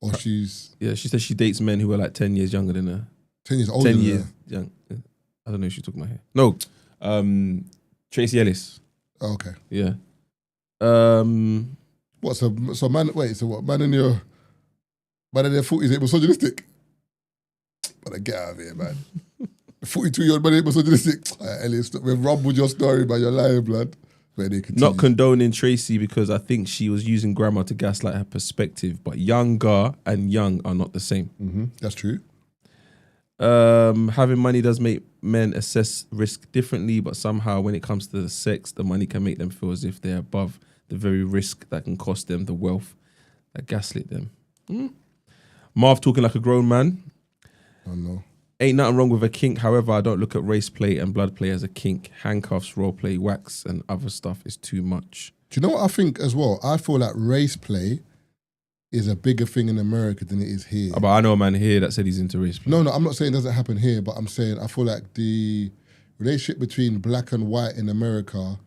B: Or she's...
A: Yeah, she says she dates men who are like 10 years younger than her.
B: 10 years older
A: 10
B: than
A: years
B: her?
A: young. I don't know if she took my hair. No. Tracy Ellis.
B: Oh, okay.
A: Yeah.
B: What, so man, wait, so what, man in their 40s ain't misogynistic? But get out of here, man. 42-year-old man ain't misogynistic. Ellis, we've rumbled your story, man. You're lying, blood.
A: Not condoning Tracy because I think she was using grammar to gaslight her perspective, but younger and young are not the same.
B: Mm-hmm. That's true.
A: Having money does make men assess risk differently, but somehow when it comes to the sex, the money can make them feel as if they're above the very risk that can cost them the wealth that gaslit them. Marv talking like a grown man.
B: Oh, no.
A: Ain't nothing wrong with a kink. However, I don't look at race play and blood play as a kink. Handcuffs, role play, wax, and other stuff is too much.
B: Do you know what I think as well? I feel like race play is a bigger thing in America than it is here.
A: But I know a man here that said he's into race play.
B: No, I'm not saying it doesn't happen here, but I'm saying I feel like the relationship between black and white in America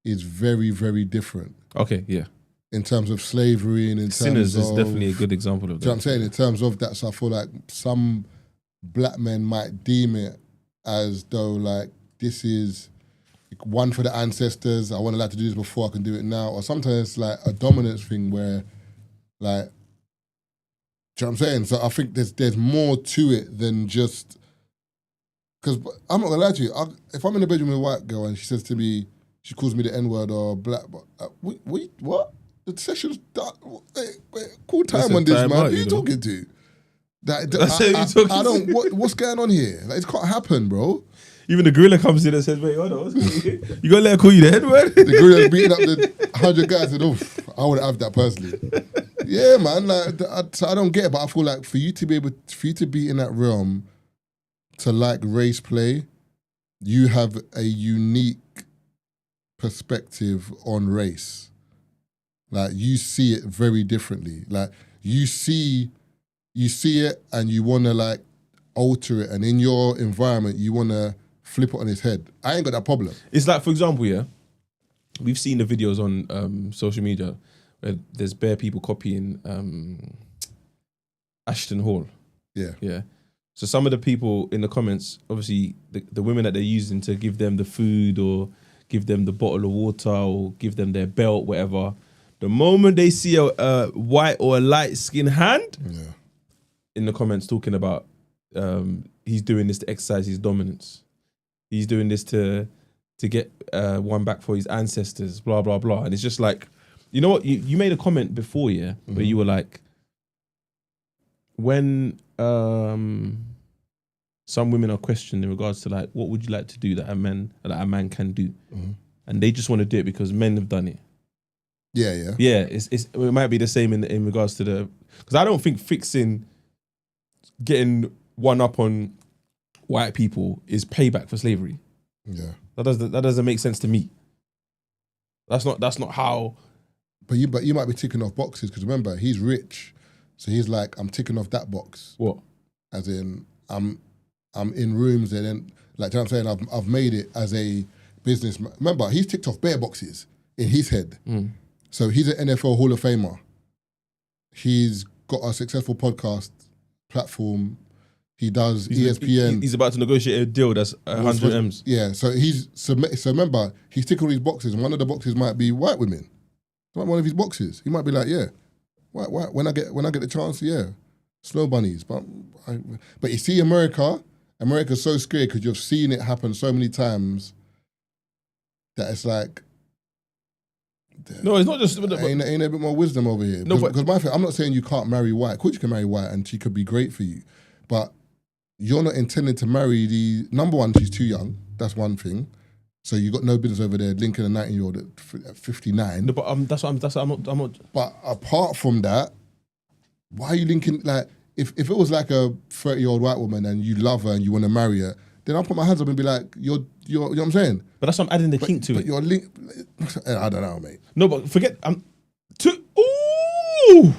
B: is very, very different.
A: Okay, yeah.
B: In terms of slavery and in
A: Sinners
B: terms of...
A: is definitely a good example of that.
B: Do you know what I'm saying? In terms of that, so I feel like some black men might deem it as though like this is one for the ancestors. I wasn't allowed to do this before, I can do it now. Or sometimes it's like a dominance thing where like, do you know what I'm saying? So I think there's more to it than just... Because I'm not going to lie to you, if I'm in the bedroom with a white girl and she says to me, she calls me the N-word or black, what? The session's done. Wait, cool time on this, man. Who are you talking to? I don't. What's going on here? Like, it can't happen, bro.
A: Even the gorilla comes in and says, "Wait, hold on, you gonna let her call you the N-word?"
B: The gorilla's beating up the 100 guys and I wouldn't have that personally. Yeah, man. Like, I don't get it, but I feel like for you to be in that realm, to like race play, you have a unique perspective on race. Like, you see it very differently. Like, you see it and you want to like alter it, and in your environment you want to flip it on its head. I ain't got that problem.
A: It's like, for example, yeah, we've seen the videos on social media where there's bare people copying Ashton Hall.
B: Yeah.
A: Yeah. So some of the people in the comments, obviously the women that they're using to give them the food or give them the bottle of water or give them their belt, whatever, the moment they see a white or a light-skinned hand, in the comments talking about he's doing this to exercise his dominance. He's doing this to get one back for his ancestors, blah, blah, blah. And it's just like, you know what? You made a comment before, yeah, where you were like, when some women are questioned in regards to like, what would you like to do that a man can do? And they just want to do it because men have done it.
B: Yeah.
A: Yeah, it might be the same in regards to the... Because I don't think getting one up on white people is payback for slavery.
B: Yeah.
A: That doesn't make sense to me. That's not how...
B: But you might be ticking off boxes, because remember, he's rich. So he's like, I'm ticking off that box.
A: What?
B: As in, I'm in rooms and then, like, you know what I'm saying? I've made it as a businessman. Remember, he's ticked off bare boxes in his head. So he's an NFL Hall of Famer. He's got a successful podcast platform. He does ESPN.
A: He's about to negotiate a deal that's 100 M's.
B: Yeah, so remember, he's ticking all these boxes, and one of the boxes might be white women. It's like one of his boxes. He might be like, yeah, white. When I get the chance, yeah, snow bunnies. But you see, America's so scared because you've seen it happen so many times that it's like.
A: No, it's not just...
B: Ain't a bit more wisdom over here.
A: No,
B: because my thing, I'm not saying you can't marry white. Of course you can marry white and she could be great for you. But you're not intending to marry number one, she's too young. That's one thing. So you got no business over there linking a 19-year-old at 59.
A: No, but I'm not...
B: But apart from that, why are you linking... Like, if it was like a 30-year-old white woman and you love her and you want to marry her, then I'll put my hands up and be like, you know what I'm saying?
A: But that's why I'm adding the kink to it.
B: But you're I don't know, mate.
A: No, but forget... Ooh!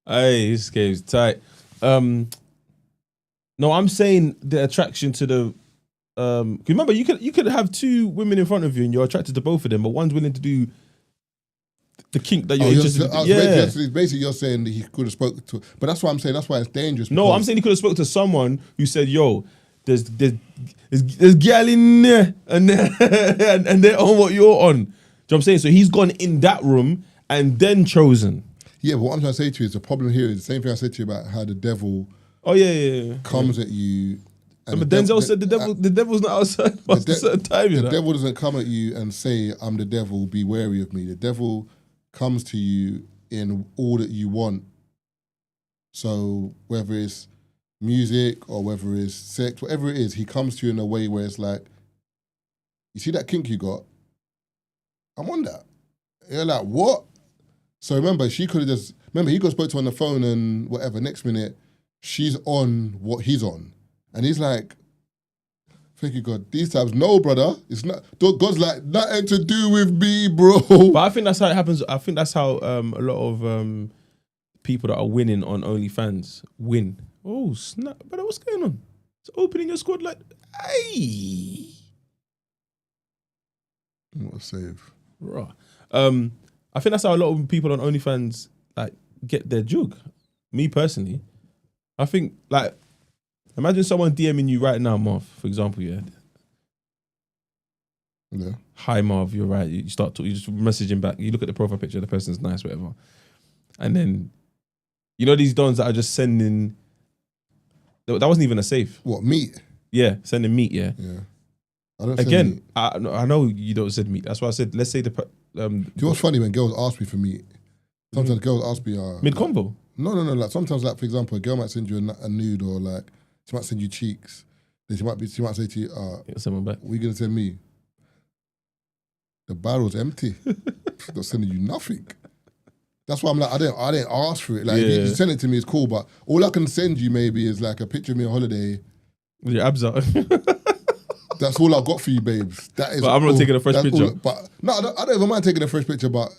A: Hey, this game's tight. No, I'm saying the attraction to the... remember, you could have two women in front of you and you're attracted to both of them, but one's willing to do the kink that you're interested in. Yeah.
B: Basically, you're saying that he could have spoken to... But that's why I'm saying, that's why it's dangerous.
A: No, I'm saying he could have spoken to someone who said, yo... There's girl in there and they're on what you're on. Do you know what I'm saying? So he's gone in that room and then chosen.
B: Yeah, but what I'm trying to say to you is the problem here is the same thing I said to you about how the devil comes at you.
A: And but Denzel said the devil's not outside past a certain time.
B: The devil doesn't come at you and say, I'm the devil, be wary of me. The devil comes to you in all that you want. So whether it's music or whether it's sex, whatever it is, he comes to you in a way where it's like, you see that kink you got? I'm on that. You're like, what? So remember, he could have spoke to her on the phone and whatever. Next minute, she's on what he's on. And he's like, thank you, God. These times, no, brother. It's not. God's like, nothing to do with me, bro.
A: But I think that's how it happens. I think that's how a lot of people that are winning on OnlyFans win. Oh, snap. But what's going on? It's opening your squad like, hey.
B: What a save.
A: Raw. I think that's how a lot of people on OnlyFans like get their jug. Me personally, I think like imagine someone DMing you right now, Marv, for example, yeah.
B: Yeah.
A: Hi Marv, you're right. You start to you just messaging back. You look at the profile picture, the person's nice, whatever, and then you know these dons that are just sending. That wasn't even a save.
B: What, meat?
A: Yeah, sending meat. Yeah.
B: Yeah. I don't
A: Again, I know you don't send meat. That's why I said let's say the.
B: Do you know what's funny when girls ask me for meat? Sometimes girls ask me
A: mid combo.
B: No. Like sometimes, like for example, a girl might send you a nude or like she might send you cheeks. Then she might say to you,
A: Send one back.
B: "What are you gonna send me?" The barrel's empty. Not sending you nothing. That's why I'm like, I didn't ask for it. Like if you send it to me, it's cool. But all I can send you maybe is like a picture of me on holiday.
A: With your abs out.
B: That's all I got for you, babes. That is.
A: But I'm not taking a fresh picture.
B: But no, I don't even mind taking a fresh picture. But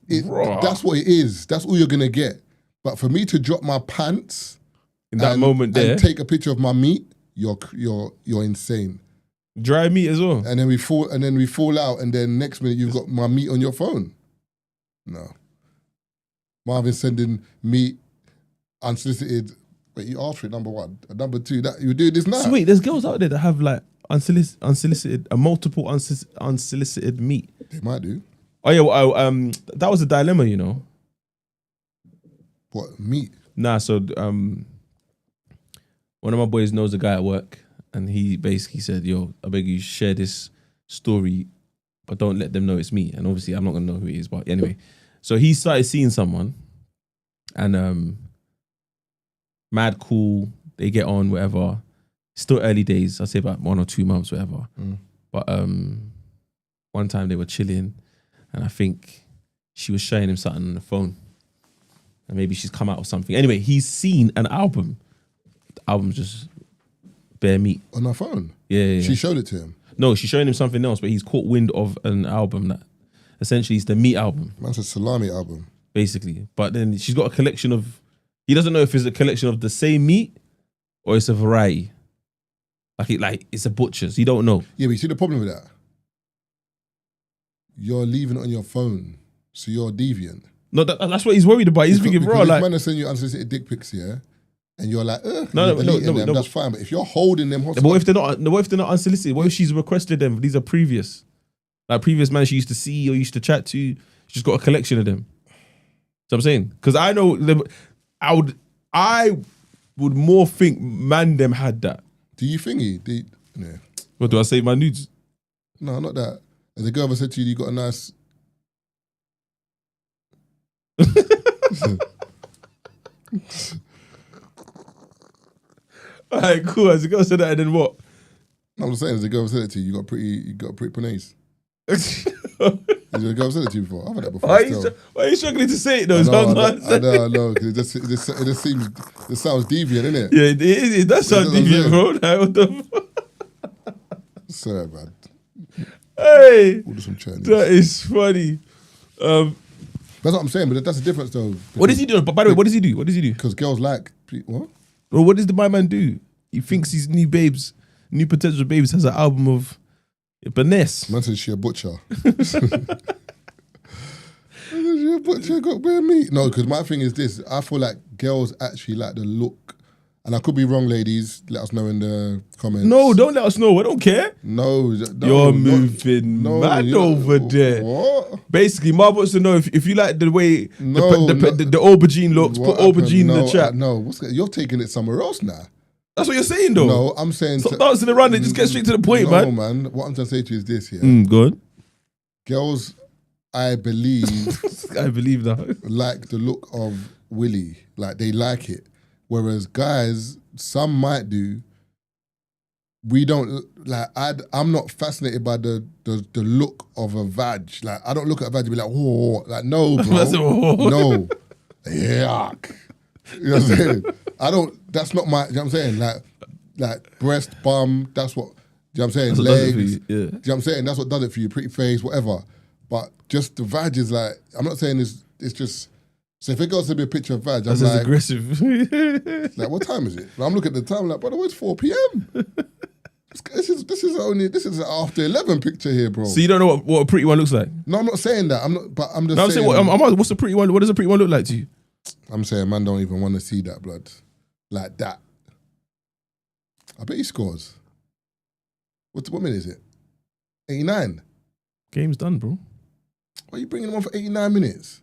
B: that's what it is. That's all you're gonna get. But for me to drop my pants
A: in that moment there,
B: and take a picture of my meat, you're insane.
A: Dry meat as well.
B: And then we fall out, and then next minute you've got my meat on your phone. No. Marvin sending meat unsolicited. Wait, you asked for it, number one. Number two, that you do this now.
A: Sweet, there's girls out there that have like unsolicited, multiple unsolicited meat.
B: They might do.
A: Oh yeah, that was a dilemma, you know.
B: What, meat?
A: Nah, so one of my boys knows a guy at work, and he basically said, "Yo, I beg you, share this story, but don't let them know it's me." And obviously, I'm not gonna know who it is, but anyway. So he started seeing someone, and mad cool. They get on, whatever. Still early days. I'd say about 1 or 2 months, whatever. But one time they were chilling, and I think she was showing him something on the phone, and maybe she's come out or something. Anyway, he's seen an album. The album's just bare meat
B: on her phone.
A: Yeah.
B: She showed it to him.
A: No, she's showing him something else, but he's caught wind of an album that essentially is the meat album.
B: Man's a salami album,
A: basically. But then she's got a collection of. He doesn't know if it's a collection of the same meat or it's a variety. Like it's a butcher's. You don't know.
B: Yeah, but you see the problem with that? You're leaving it on your phone, so you're deviant.
A: No, that's what he's worried about. He's thinking, bro, like,
B: man is sending you unsolicited dick pics, yeah, and you're like,
A: no,
B: that's fine. But if you're holding them,
A: but what if they're not? What if they're not unsolicited? What if she's requested them? These are previous man she used to see or used to chat to. She's got a collection of them. So I'm saying, because I know I would more think man them had that.
B: Do you think he? Yeah.
A: What do I save my nudes?
B: No, not that. Has a girl ever said to you, you got a nice?
A: Alright, cool. Has a girl said that, and then what?
B: No, I'm just saying, has a girl ever said it to you? You got a pretty penis. Has a girl said it to you before? I've had that before.
A: Why are you struggling to say it though?
B: I know. It just seems, it sounds deviant, innit?
A: Yeah, it does sound deviant, bro. Like, what the fuck?
B: Sorry, man.
A: Hey,
B: We'll do some Chinese.
A: That is funny.
B: That's what I'm saying, but that's the difference though.
A: What does he do? But by the way, what does he do?
B: Because girls like what?
A: Well, what does the my man do? He thinks his new potential babes has an album of Baness.
B: Man says she a butcher. She a butcher, got bare meat. No, because my thing is this. I feel like girls actually like the look. And I could be wrong, ladies. Let us know in the comments.
A: No, don't let us know. I don't care.
B: No,
A: you're moving mad over there.
B: What?
A: Basically, Marv wants to know if you like the way the aubergine looks. Put aubergine in the chat.
B: No, you're taking it somewhere else now.
A: That's what you're saying, though.
B: No, I'm saying
A: stop dancing around and just get straight to the point, man.
B: No, man. What I'm trying to say to you is this here.
A: Good.
B: Girls, I believe,
A: that
B: like the look of Willie. Like they like it. Whereas guys, some might do. We don't like. I'm not fascinated by the look of a vag. Like I don't look at a vag and be like, oh, like no, bro, no, yuck. You know what I'm saying? I don't. That's not my. You know what I'm saying? Like breast, bum, that's what, do you know what I'm saying?
A: That's what does it
B: Legs,
A: for you, yeah.
B: do you know what I'm saying? That's what does it for you, pretty face, whatever. But just the vag is like, I'm not saying it's just, so if it goes to be a picture of vag, I'm
A: That's
B: like,
A: aggressive.
B: like, what time is it? And I'm looking at the time, like, brother, it's 4 p.m. This is an after 11 picture here, bro.
A: So you don't know what a pretty one looks like?
B: No, I'm not saying that. I'm just
A: No, I'm
B: saying.
A: saying what's a pretty one? What does a pretty one look like to you?
B: I'm saying, man, don't even want to see that blood like that. I bet he scores. What minute is it? 89.
A: Game's done, bro.
B: Why are you bringing him on for 89 minutes?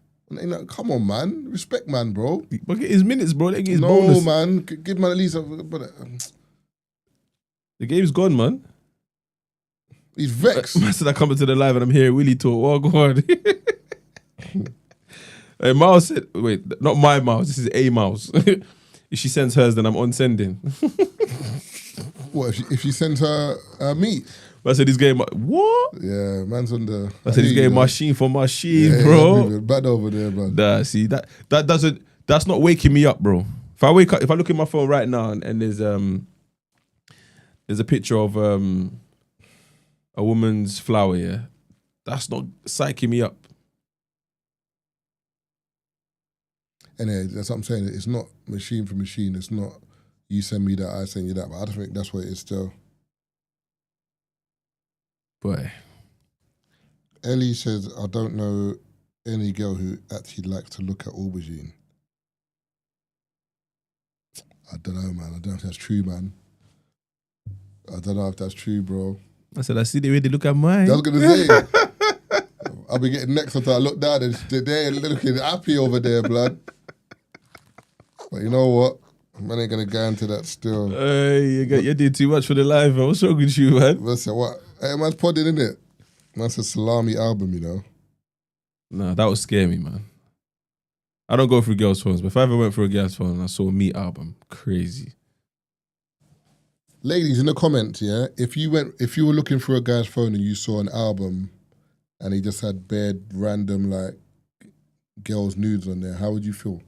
B: Come on, man. Respect, man, bro.
A: But get his minutes, bro. Let get his
B: No,
A: bonus.
B: man. Give man at least.
A: The game's gone, man.
B: He's vexed.
A: Man said I come into the live and I'm hearing Willie talk. Oh, God. Hey, Miles said, wait, not my Miles. This is a Miles. If she sends hers, then I'm on sending.
B: What, if she sends her meat?
A: I said he's getting what?
B: Yeah, man's on the...
A: I said he's getting machine for machine,
B: yeah,
A: bro.
B: Yeah, bad over there, man.
A: Nah, see, that's not waking me up, bro. If I wake up, if I look at my phone right now and there's a picture of a woman's flower, yeah, that's not psyching me up.
B: Anyway, that's what I'm saying. It's not machine for machine. It's not you send me that, I send you that. But I don't think that's what it is still.
A: Boy.
B: Ellie says, I don't know any girl who actually likes to look at aubergine. I don't know, man. I don't know if that's true, man. I don't know if that's true, bro.
A: I said, I see the way they look at mine.
B: I was going to say, I'll be getting next until I look down and they're looking happy over there, blood. But you know what? Man ain't going to go into that still.
A: Hey, you did too much for the live, man. What's wrong with you, man?
B: Listen, what? Hey, man's podding, innit? That's a salami album, you know?
A: Nah, that would scare me, man. I don't go through girls' phones, but if I ever went through a girl's phone and I saw a meat album, crazy.
B: Ladies, in the comments, yeah, if you were looking through a guy's phone and you saw an album and he just had bare random like girls' nudes on there, how would you feel?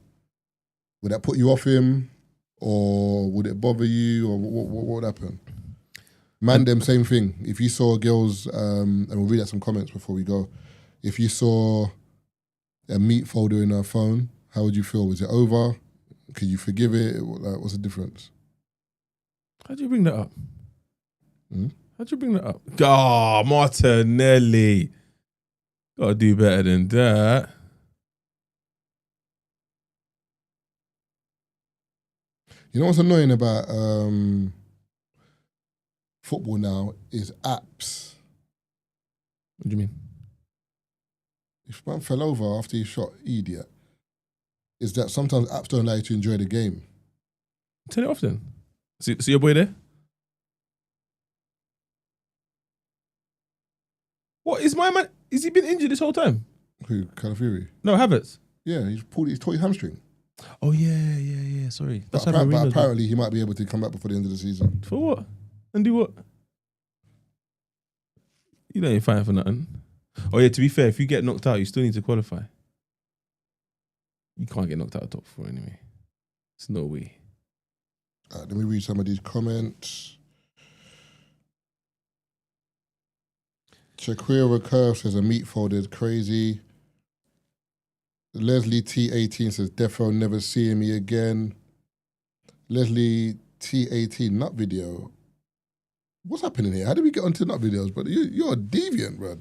B: Would that put you off him, or would it bother you, or what would happen? Man, them same thing. If you saw girls, and we'll read out some comments before we go. If you saw a meat folder in her phone, how would you feel? Was it over? Could you forgive it? What's the difference?
A: How'd you bring that up? How'd you bring that up? Oh, Martinelli. Gotta do better than that.
B: You know what's annoying about football now is apps.
A: What do you mean?
B: If man fell over after he shot idiot, is that sometimes apps don't allow you to enjoy the game.
A: Turn it off then. See your boy there? What is my man? Has he been injured this whole time?
B: Who? Calafiori?
A: No, Havertz.
B: Yeah, he's tore his hamstring.
A: Oh yeah. Sorry.
B: But apparently he might be able to come back before the end of the season.
A: For what? And do what? You don't ain't fighting for nothing. Oh yeah, to be fair, if you get knocked out, you still need to qualify. You can't get knocked out of top 4 anyway. There's no way.
B: Let me read some of these comments. Shaquira Curve says a meat folder is crazy. Leslie T18 says Defo never seeing me again. Leslie T18 nut video. What's happening here? How did we get onto nut videos? But you're a deviant, bro.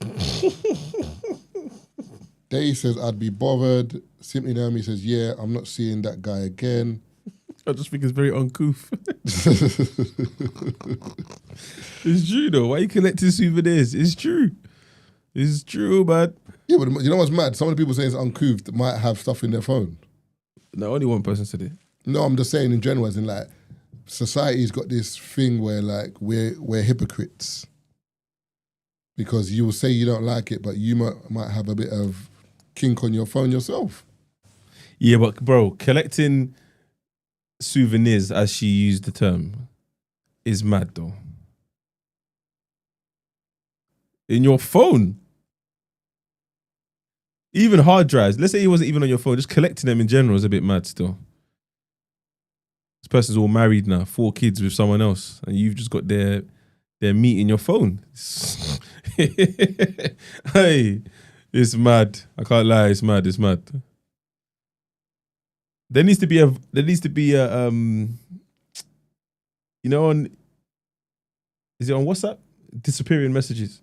B: Day says I'd be bothered. Simply Naomi says, yeah, I'm not seeing that guy again.
A: I just think it's very uncouth. It's true though. Why are you collecting souvenirs? It's true. It's true, man.
B: Yeah, but you know what's mad? Some of the people saying it's uncouth that might have stuff in their phone.
A: No, only one person said it.
B: No, I'm just saying in general, as in like, society's got this thing where like we're hypocrites. Because you will say you don't like it, but you might have a bit of kink on your phone yourself.
A: Yeah, but bro, collecting souvenirs, as she used the term, is mad though. In your phone. Even hard drives. Let's say he wasn't even on your phone. Just collecting them in general is a bit mad still. It's person's all married now, 4 kids with someone else, and you've just got their meat in your phone. Hey, it's mad. I can't lie, it's mad. There needs to be a you know, is it on WhatsApp? Disappearing messages.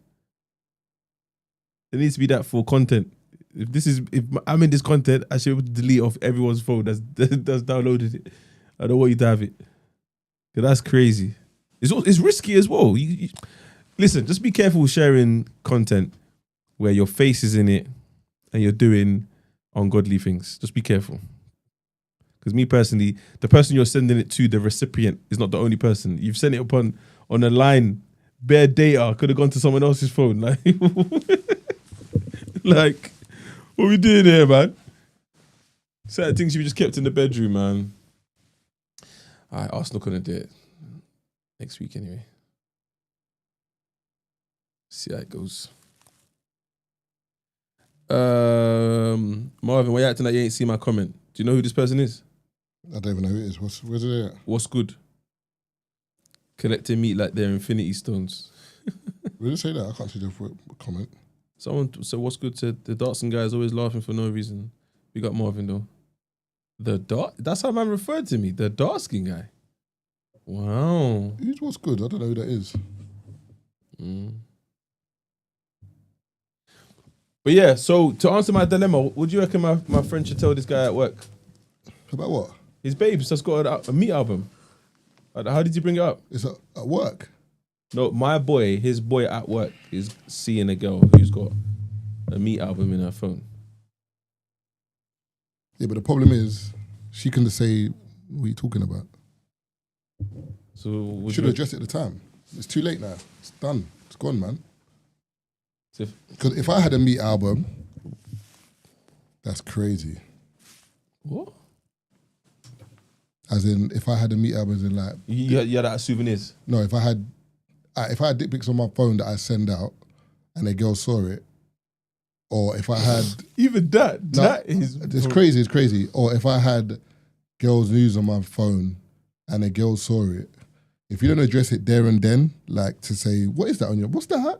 A: There needs to be that for content. If I'm in this content, I should be able to delete off everyone's phone that's downloaded it. I don't want you to have it. 'Cause that's crazy. It's risky as well. Listen, just be careful sharing content where your face is in it and you're doing ungodly things. Just be careful. Because me personally, the person you're sending it to, the recipient, is not the only person. You've sent it on a line, bare data, could have gone to someone else's phone. Like, what are we doing here, man? Certain things you just kept in the bedroom, man. All right, Arsenal couldn't do it. Next week, anyway. See how it goes. Marvin, why you acting like you ain't seen my comment? Do you know who this person is?
B: I don't even know who it is. Where's it at?
A: What's good? Collecting meat like they're infinity stones.
B: We didn't say that. I can't see the comment.
A: Someone said, what's good? Said the Dartson guy is always laughing for no reason. We got Marvin though. That's how man referred to me. The dark skin guy. Wow.
B: Who's what's good? I don't know who that is.
A: But yeah, so to answer my dilemma, would you reckon my friend should tell this guy at work?
B: About what?
A: His babes just got a meat album. How did you bring it up?
B: It's at work.
A: No, his boy at work is seeing a girl who's got a meat album in her phone.
B: Yeah, but the problem is, she can just say, what are you talking about?
A: So
B: should have addressed it at the time. It's too late now. It's done. It's gone, man. Because if I had a meat album, that's crazy.
A: What?
B: As in, if I had a meat album, as in like...
A: You had that souvenirs?
B: No, if I had dick pics on my phone that I send out and a girl saw it, or if I had...
A: Even that?
B: No,
A: that is...
B: It's crazy. Or if I had girls' news on my phone and a girl saw it, if you don't address it there and then, like to say, what is that on your... What's that?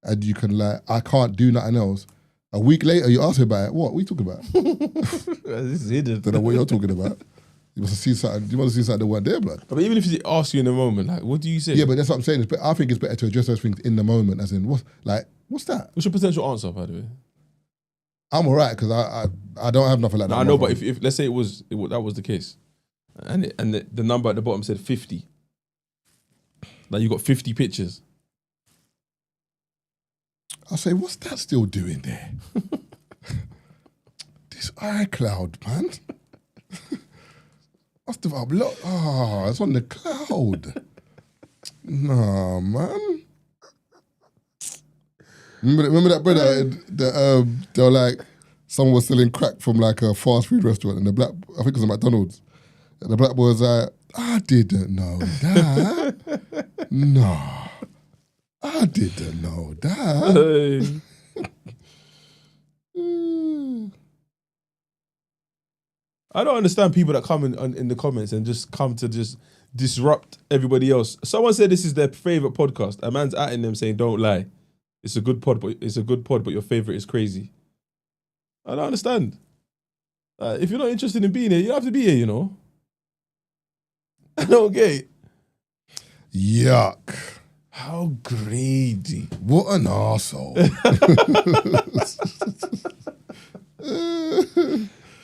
B: And you can like, I can't do nothing else. A week later, you ask me about it. What are we talking about?
A: This is hidden.
B: Don't know what you're talking about. You must have seen something. You must have seen something that weren't there, blood.
A: But even if he asks you in a moment, like, what do you say?
B: Yeah, but that's what I'm saying. I think it's better to address those things in the moment. As in, what's that?
A: What's your potential answer, by the way?
B: I'm alright because I don't have nothing like that.
A: I know, but if let's say that was the case, and the number at the bottom said 50, like you got 50 pictures.
B: I'll say, what's that still doing there? This iCloud, man. Must have uploaded. Oh, it's on the cloud. Nah, man. Remember that brother? They were like, someone was selling crack from like a fast food restaurant, and I think it was a McDonald's. And the black boy was like, I didn't know that. No. I didn't know that.
A: I don't understand people that come in the comments and just come to just disrupt everybody else. Someone said this is their favorite podcast. A man's atting them saying, "Don't lie, it's a good pod, but your favorite is crazy." I don't understand. If you're not interested in being here, you don't have to be here. You know. I don't get it.
B: Yuck.
A: How greedy.
B: What an arsehole.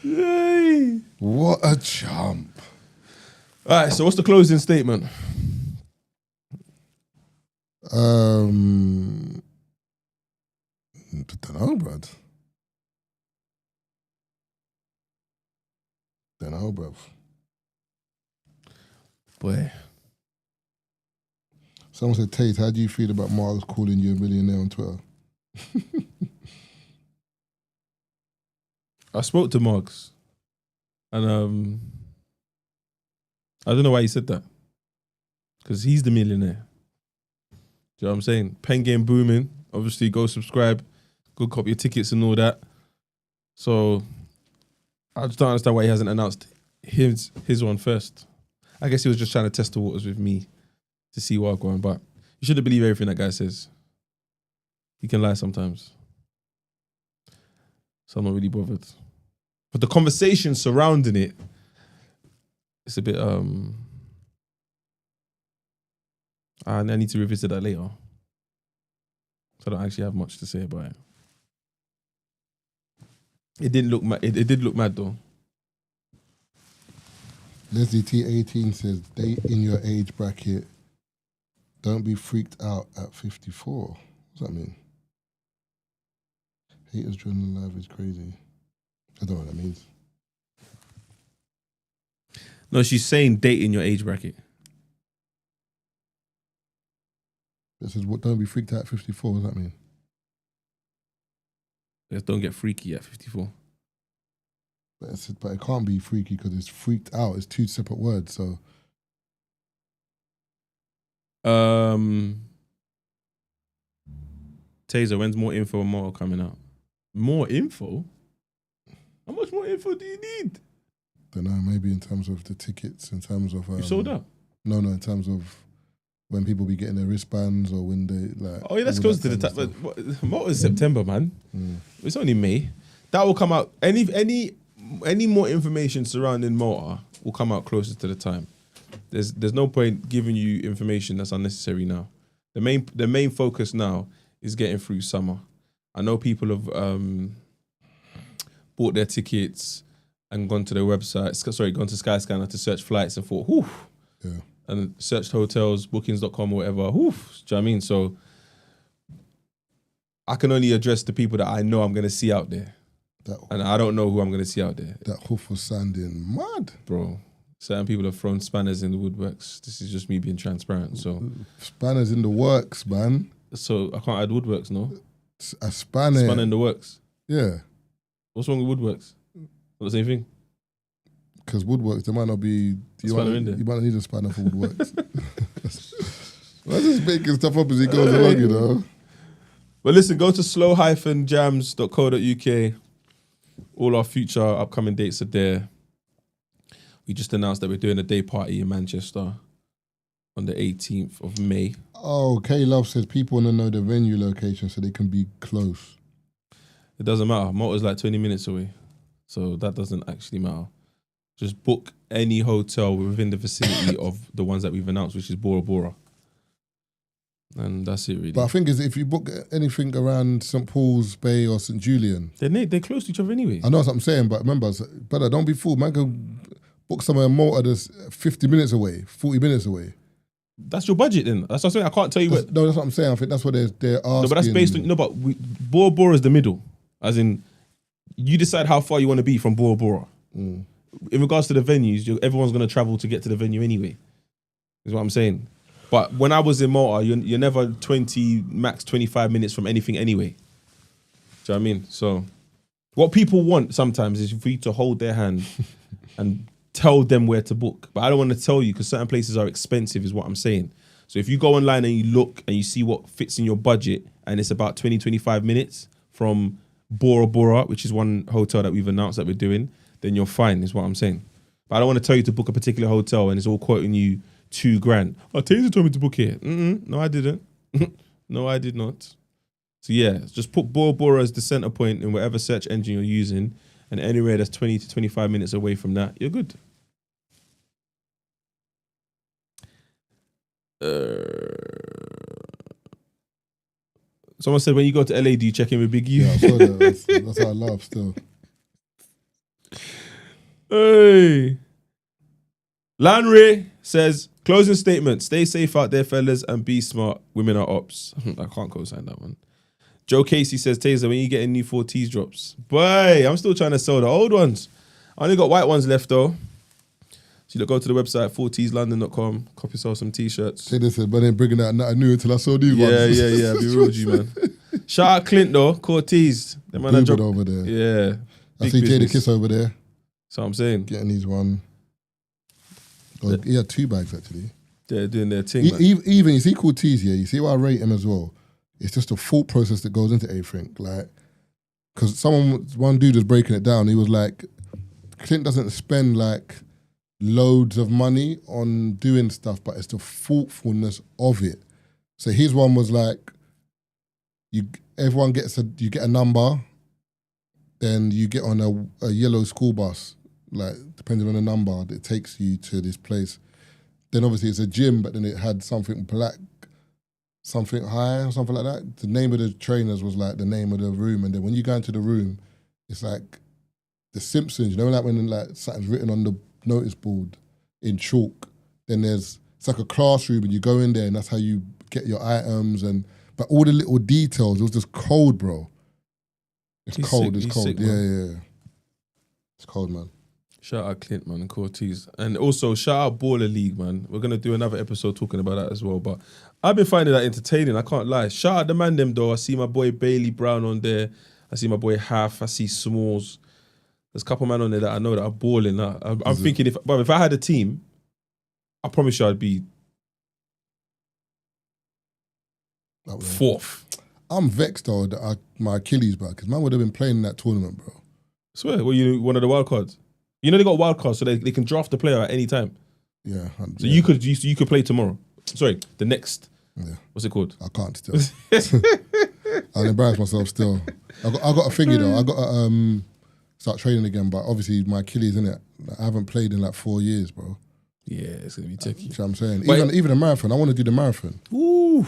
A: Yay.
B: What a chump.
A: All right, so what's the closing statement?
B: Don't know, bruv. Don't know, bruv.
A: Boy.
B: Someone said, Tate, how do you feel about Marks calling you a millionaire on Twitter?
A: I spoke to Marks, and I don't know why he said that, because he's the millionaire. Do you know what I'm saying? Pen game booming. Obviously, go subscribe, go copy your tickets and all that. So I just don't understand why he hasn't announced his one first. I guess he was just trying to test the waters with me to see what I'm going. But you shouldn't believe everything that guy says. He can lie sometimes. So I'm not really bothered. But the conversation surrounding it, it's a bit I need to revisit that later. So I don't actually have much to say about it. It didn't look mad. It did look mad though.
B: Leslie T18 says, date in your age bracket. Don't be freaked out at 54. What does that mean? Haters joining live is crazy. I don't know what that means.
A: No, she's saying date in your age bracket.
B: It says, what, don't be freaked out at 54. What does that mean?
A: Just don't get freaky at 54.
B: But it can't be freaky because it's freaked out. It's two separate words. So
A: Tazer, when's more info and more coming out? More info? How much more info do you need?
B: don't know, maybe in terms of the tickets, in terms of
A: You sold out?
B: No, in terms of when people be getting their wristbands or when they like.
A: Oh yeah, that's close to the time. But what was September, man? It's only May. That will come out. Any more information surrounding Motor will come out closer to the time. There's no point giving you information that's unnecessary now. The main focus now is getting through summer. I know people have bought their tickets and gone to their website, gone to Skyscanner to search flights and thought, whew.
B: Yeah.
A: And searched hotels, bookings.com or whatever, whew. Do you know what I mean? So I can only address the people that I know I'm going to see out there. And I don't know who I'm going to see out there.
B: That hoof was sounding mad.
A: Bro, certain people have thrown spanners in the woodworks. This is just me being transparent. So
B: spanners in the works, man.
A: So I can't add woodworks, no?
B: A spanner.
A: Spanner in the works.
B: Yeah.
A: What's wrong with woodworks? Not the same thing?
B: Because woodworks, there might not be... You might not need a spanner for woodworks. I'm just making stuff up as he goes along, you know.
A: But listen, go to slow-jams.co.uk. All our future upcoming dates are there. We just announced that we're doing a day party in Manchester on the 18th of May.
B: Oh, K-Love says people want to know the venue location so they can be close.
A: It doesn't matter. Malta's like 20 minutes away. So that doesn't actually matter. Just book any hotel within the vicinity of the ones that we've announced, which is Bora Bora. And that's it, really.
B: But I think is if you book anything around St. Paul's Bay or St. Julian...
A: They're close to each other anyway.
B: I know what I'm saying, but remember, brother, don't be fooled. Man can book somewhere in Malta that's 50 minutes away, 40 minutes away.
A: That's your budget then. That's what I'm saying. I can't tell you what...
B: No, that's what I'm saying. I think that's what they're asking.
A: No, but that's based on... No, but Bora Bora is the middle. As in, you decide how far you want to be from Bora Bora. In regards to the venues, everyone's going to travel to get to the venue anyway. Is what I'm saying. But when I was in Malta, you're never 20, max 25 minutes from anything anyway. Do you know what I mean? So what people want sometimes is for you to hold their hand and tell them where to book. But I don't want to tell you because certain places are expensive is what I'm saying. So if you go online and you look and you see what fits in your budget and it's about 20, 25 minutes from Bora Bora, which is one hotel that we've announced that we're doing, then you're fine is what I'm saying. But I don't want to tell you to book a particular hotel and it's all quoting you $2,000. Oh, Tazer told me to book here. No, I didn't. No, I did not. So yeah, just put Bora Bora as the center point in whatever search engine you're using, and anywhere that's 20 to 25 minutes away from that, you're good. Someone said when you go to LA, do you check in with Big U?
B: Yeah, I saw that. That's how I laugh still.
A: Hey. Lanre says, closing statement, stay safe out there, fellas, and be smart. Women are ops. I can't co-sign that one. Joe Casey says, Tazer, when you getting new 4Ts drops? Boy, I'm still trying to sell the old ones. I only got white ones left, though. So you go to the website, 4tslondon.com, copy yourself some T-shirts.
B: Say this, but I ain't bringing out nothing new until I saw these ones.
A: Yeah. Be real with you, man. Shout out Clint, though. Cortez. The man
B: David over there.
A: Yeah.
B: I see Jada Kiss over there.
A: That's what I'm saying.
B: Getting these one. Oh, he had 2 bags, actually.
A: They're doing their thing.
B: Even, you see Cool T's here, you see why I rate him as well? It's just the thought process that goes into everything. Like, because one dude was breaking it down. He was like, Clint doesn't spend like loads of money on doing stuff, but it's the thoughtfulness of it. So his one was like, you get a number, then you get on a yellow school bus, like depending on the number that takes you to this place. Then obviously it's a gym, but then it had something black, something high or something like that. The name of the trainers was like the name of the room, and then when you go into the room, it's like The Simpsons. You know, like when like something's written on the notice board in chalk. Then it's like a classroom, and you go in there, and that's how you get your items but all the little details. It was just cold, bro. It's cold. It's cold. Yeah. It's cold, man.
A: Shout out Clint, man, and Cortez. And also, shout out Baller League, man. We're going to do another episode talking about that as well. But I've been finding that entertaining, I can't lie. Shout out the man them, though. I see my boy Bailey Brown on there. I see my boy Half. I see Smalls. There's a couple men on there that I know that are balling. I'm thinking, if I had a team, I promise you I'd be fourth.
B: I'm vexed, though, that my Achilles back, because man would have been playing in that tournament, bro.
A: I swear, were you one of the wild cards? You know they got wild cards, so they can draft the player at any time.
B: Yeah.
A: So you could play tomorrow. Sorry, the next.
B: Yeah.
A: What's it called?
B: I can't still. I'll embarrass myself still. I got a thingy though. I got to start training again, but obviously my Achilles, innit? I haven't played in like 4 years, bro.
A: Yeah, it's gonna be tricky.
B: You know what I'm saying? Even a marathon. I want to do the marathon.
A: Ooh.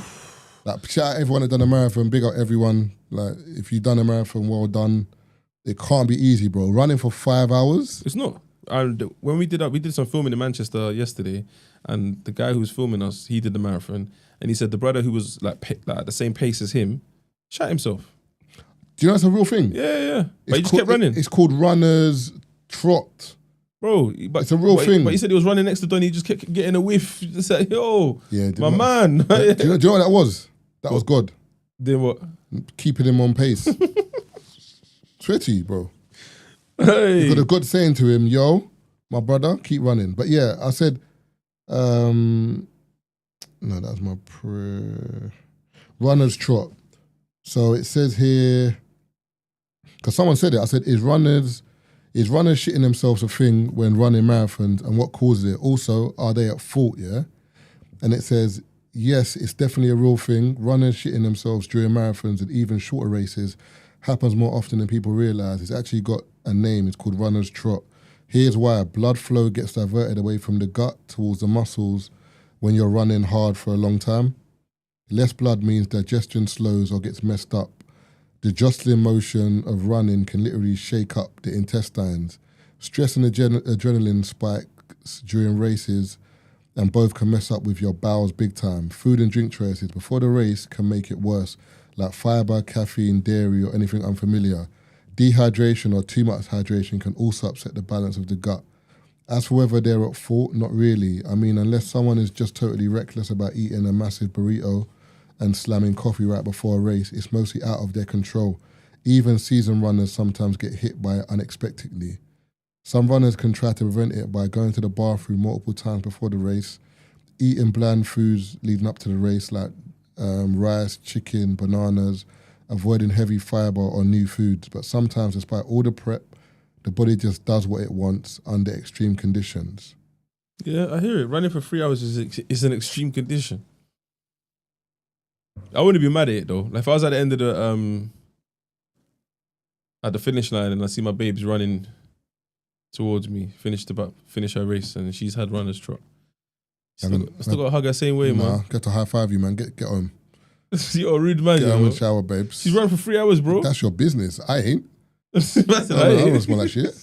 B: Like, shout out everyone that done a marathon. Big up everyone. Like, if you done a marathon, well done. It can't be easy, bro. Running for 5 hours.
A: It's not. And when we did some filming in Manchester yesterday, and the guy who was filming us, he did the marathon, and he said the brother who was like at the same pace as him, shot himself.
B: Do you know it's a real thing?
A: Yeah. But he just kept running.
B: It's called runner's trot.
A: Bro, but
B: it's a real thing.
A: But he said he was running next to Donny, he just kept getting a whiff. Just like, yo,
B: yeah,
A: my man.
B: Do you know what that was? That was God.
A: Then what?
B: Keeping him on pace. Sweaty, bro.
A: Hey.
B: You got a good saying to him, yo, my brother, keep running. But yeah, I said, no, that's my prayer. Runner's trot. So it says here, because someone said it, I said, is runners shitting themselves a thing when running marathons, and what causes it? Also, are they at fault, yeah? And it says, yes, it's definitely a real thing. Runners shitting themselves during marathons and even shorter races happens more often than people realise. It's actually got a name. It's called runner's trot. Here's why. Blood flow gets diverted away from the gut towards the muscles when you're running hard for a long time. Less blood means digestion slows or gets messed up. The jostling motion of running can literally shake up the intestines. Stress and adrenaline spikes during races, and both can mess up with your bowels big time. Food and drink choices before the race can make it worse, like fiber, caffeine, dairy, or anything unfamiliar. Dehydration or too much hydration can also upset the balance of the gut. As for whether they're at fault, not really. I mean, unless someone is just totally reckless about eating a massive burrito and slamming coffee right before a race, it's mostly out of their control. Even seasoned runners sometimes get hit by it unexpectedly. Some runners can try to prevent it by going to the bathroom multiple times before the race, eating bland foods leading up to the race like rice, chicken, bananas, avoiding heavy fiber or new foods. But sometimes, despite all the prep, the body just does what it wants under extreme conditions.
A: Yeah, I hear it. Running for 3 hours is an extreme condition. I wouldn't be mad at it though. Like if I was at the end of the finish line and I see my babes running towards me, finish her race, and she's had runner's trot. Still got to hug her same way, man.
B: Get to high five you, man. Get home.
A: You're a rude man,
B: Get home and shower, babes.
A: She's running for 3 hours, bro.
B: That's your business. I ain't. I
A: I
B: don't smell like shit.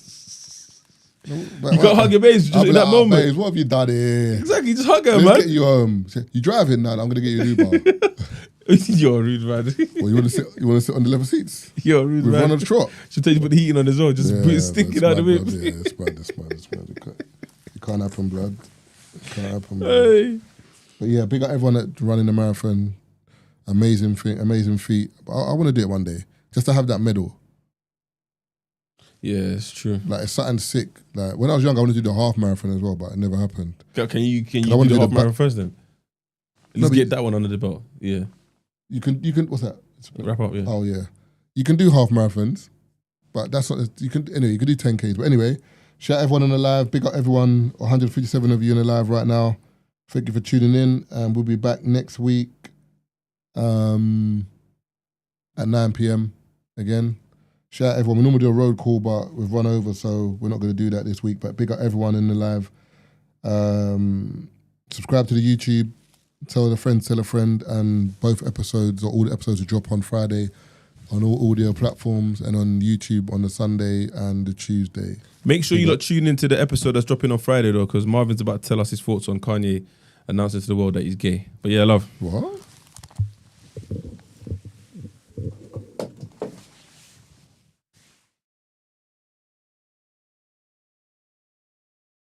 A: You gotta hug your babes just in that moment.
B: Babes, what have you done here?
A: Exactly, just hug her,
B: Let's
A: man.
B: get you home. You driving now? I'm gonna get you an Uber.
A: You're a rude man.
B: Well, you want to sit on the leather seats?
A: You're a rude
B: with
A: man.
B: Runner's trot.
A: Should tell you to put the heating on as well. Just stick it out of the whip.
B: Yeah, it's mad. It can't happen, blood. It can't happen, blood.
A: Hey.
B: But yeah, big up everyone that running the marathon. Amazing thing, amazing feat. I want to do it one day, just to have that medal.
A: Yeah, it's true.
B: Like it's something sick. Like when I was young, I wanted to do the half marathon as well, but it never happened.
A: Can you do the half marathon first then? Let's get that one under the belt. Yeah.
B: You can. What's that?
A: Wrap up. Yeah.
B: Oh yeah. You can do half marathons, but that's not. You can do 10Ks. But anyway, Shout out everyone on the live. Big up everyone. 157 of you in the live right now. Thank you for tuning in. And we'll be back next week at 9 p.m. again. Shout out everyone. We normally do a road call, but we've run over, so we're not going to do that this week. But big up everyone in the live. Subscribe to the YouTube. Tell a friend, tell a friend. And both episodes, or all the episodes, will drop on Friday on all audio platforms and on YouTube on the Sunday and the Tuesday.
A: Make sure you lot tune into the episode that's dropping on Friday though, because Marvin's about to tell us his thoughts on Kanye announcing to the world that he's gay. But yeah, love.
B: What?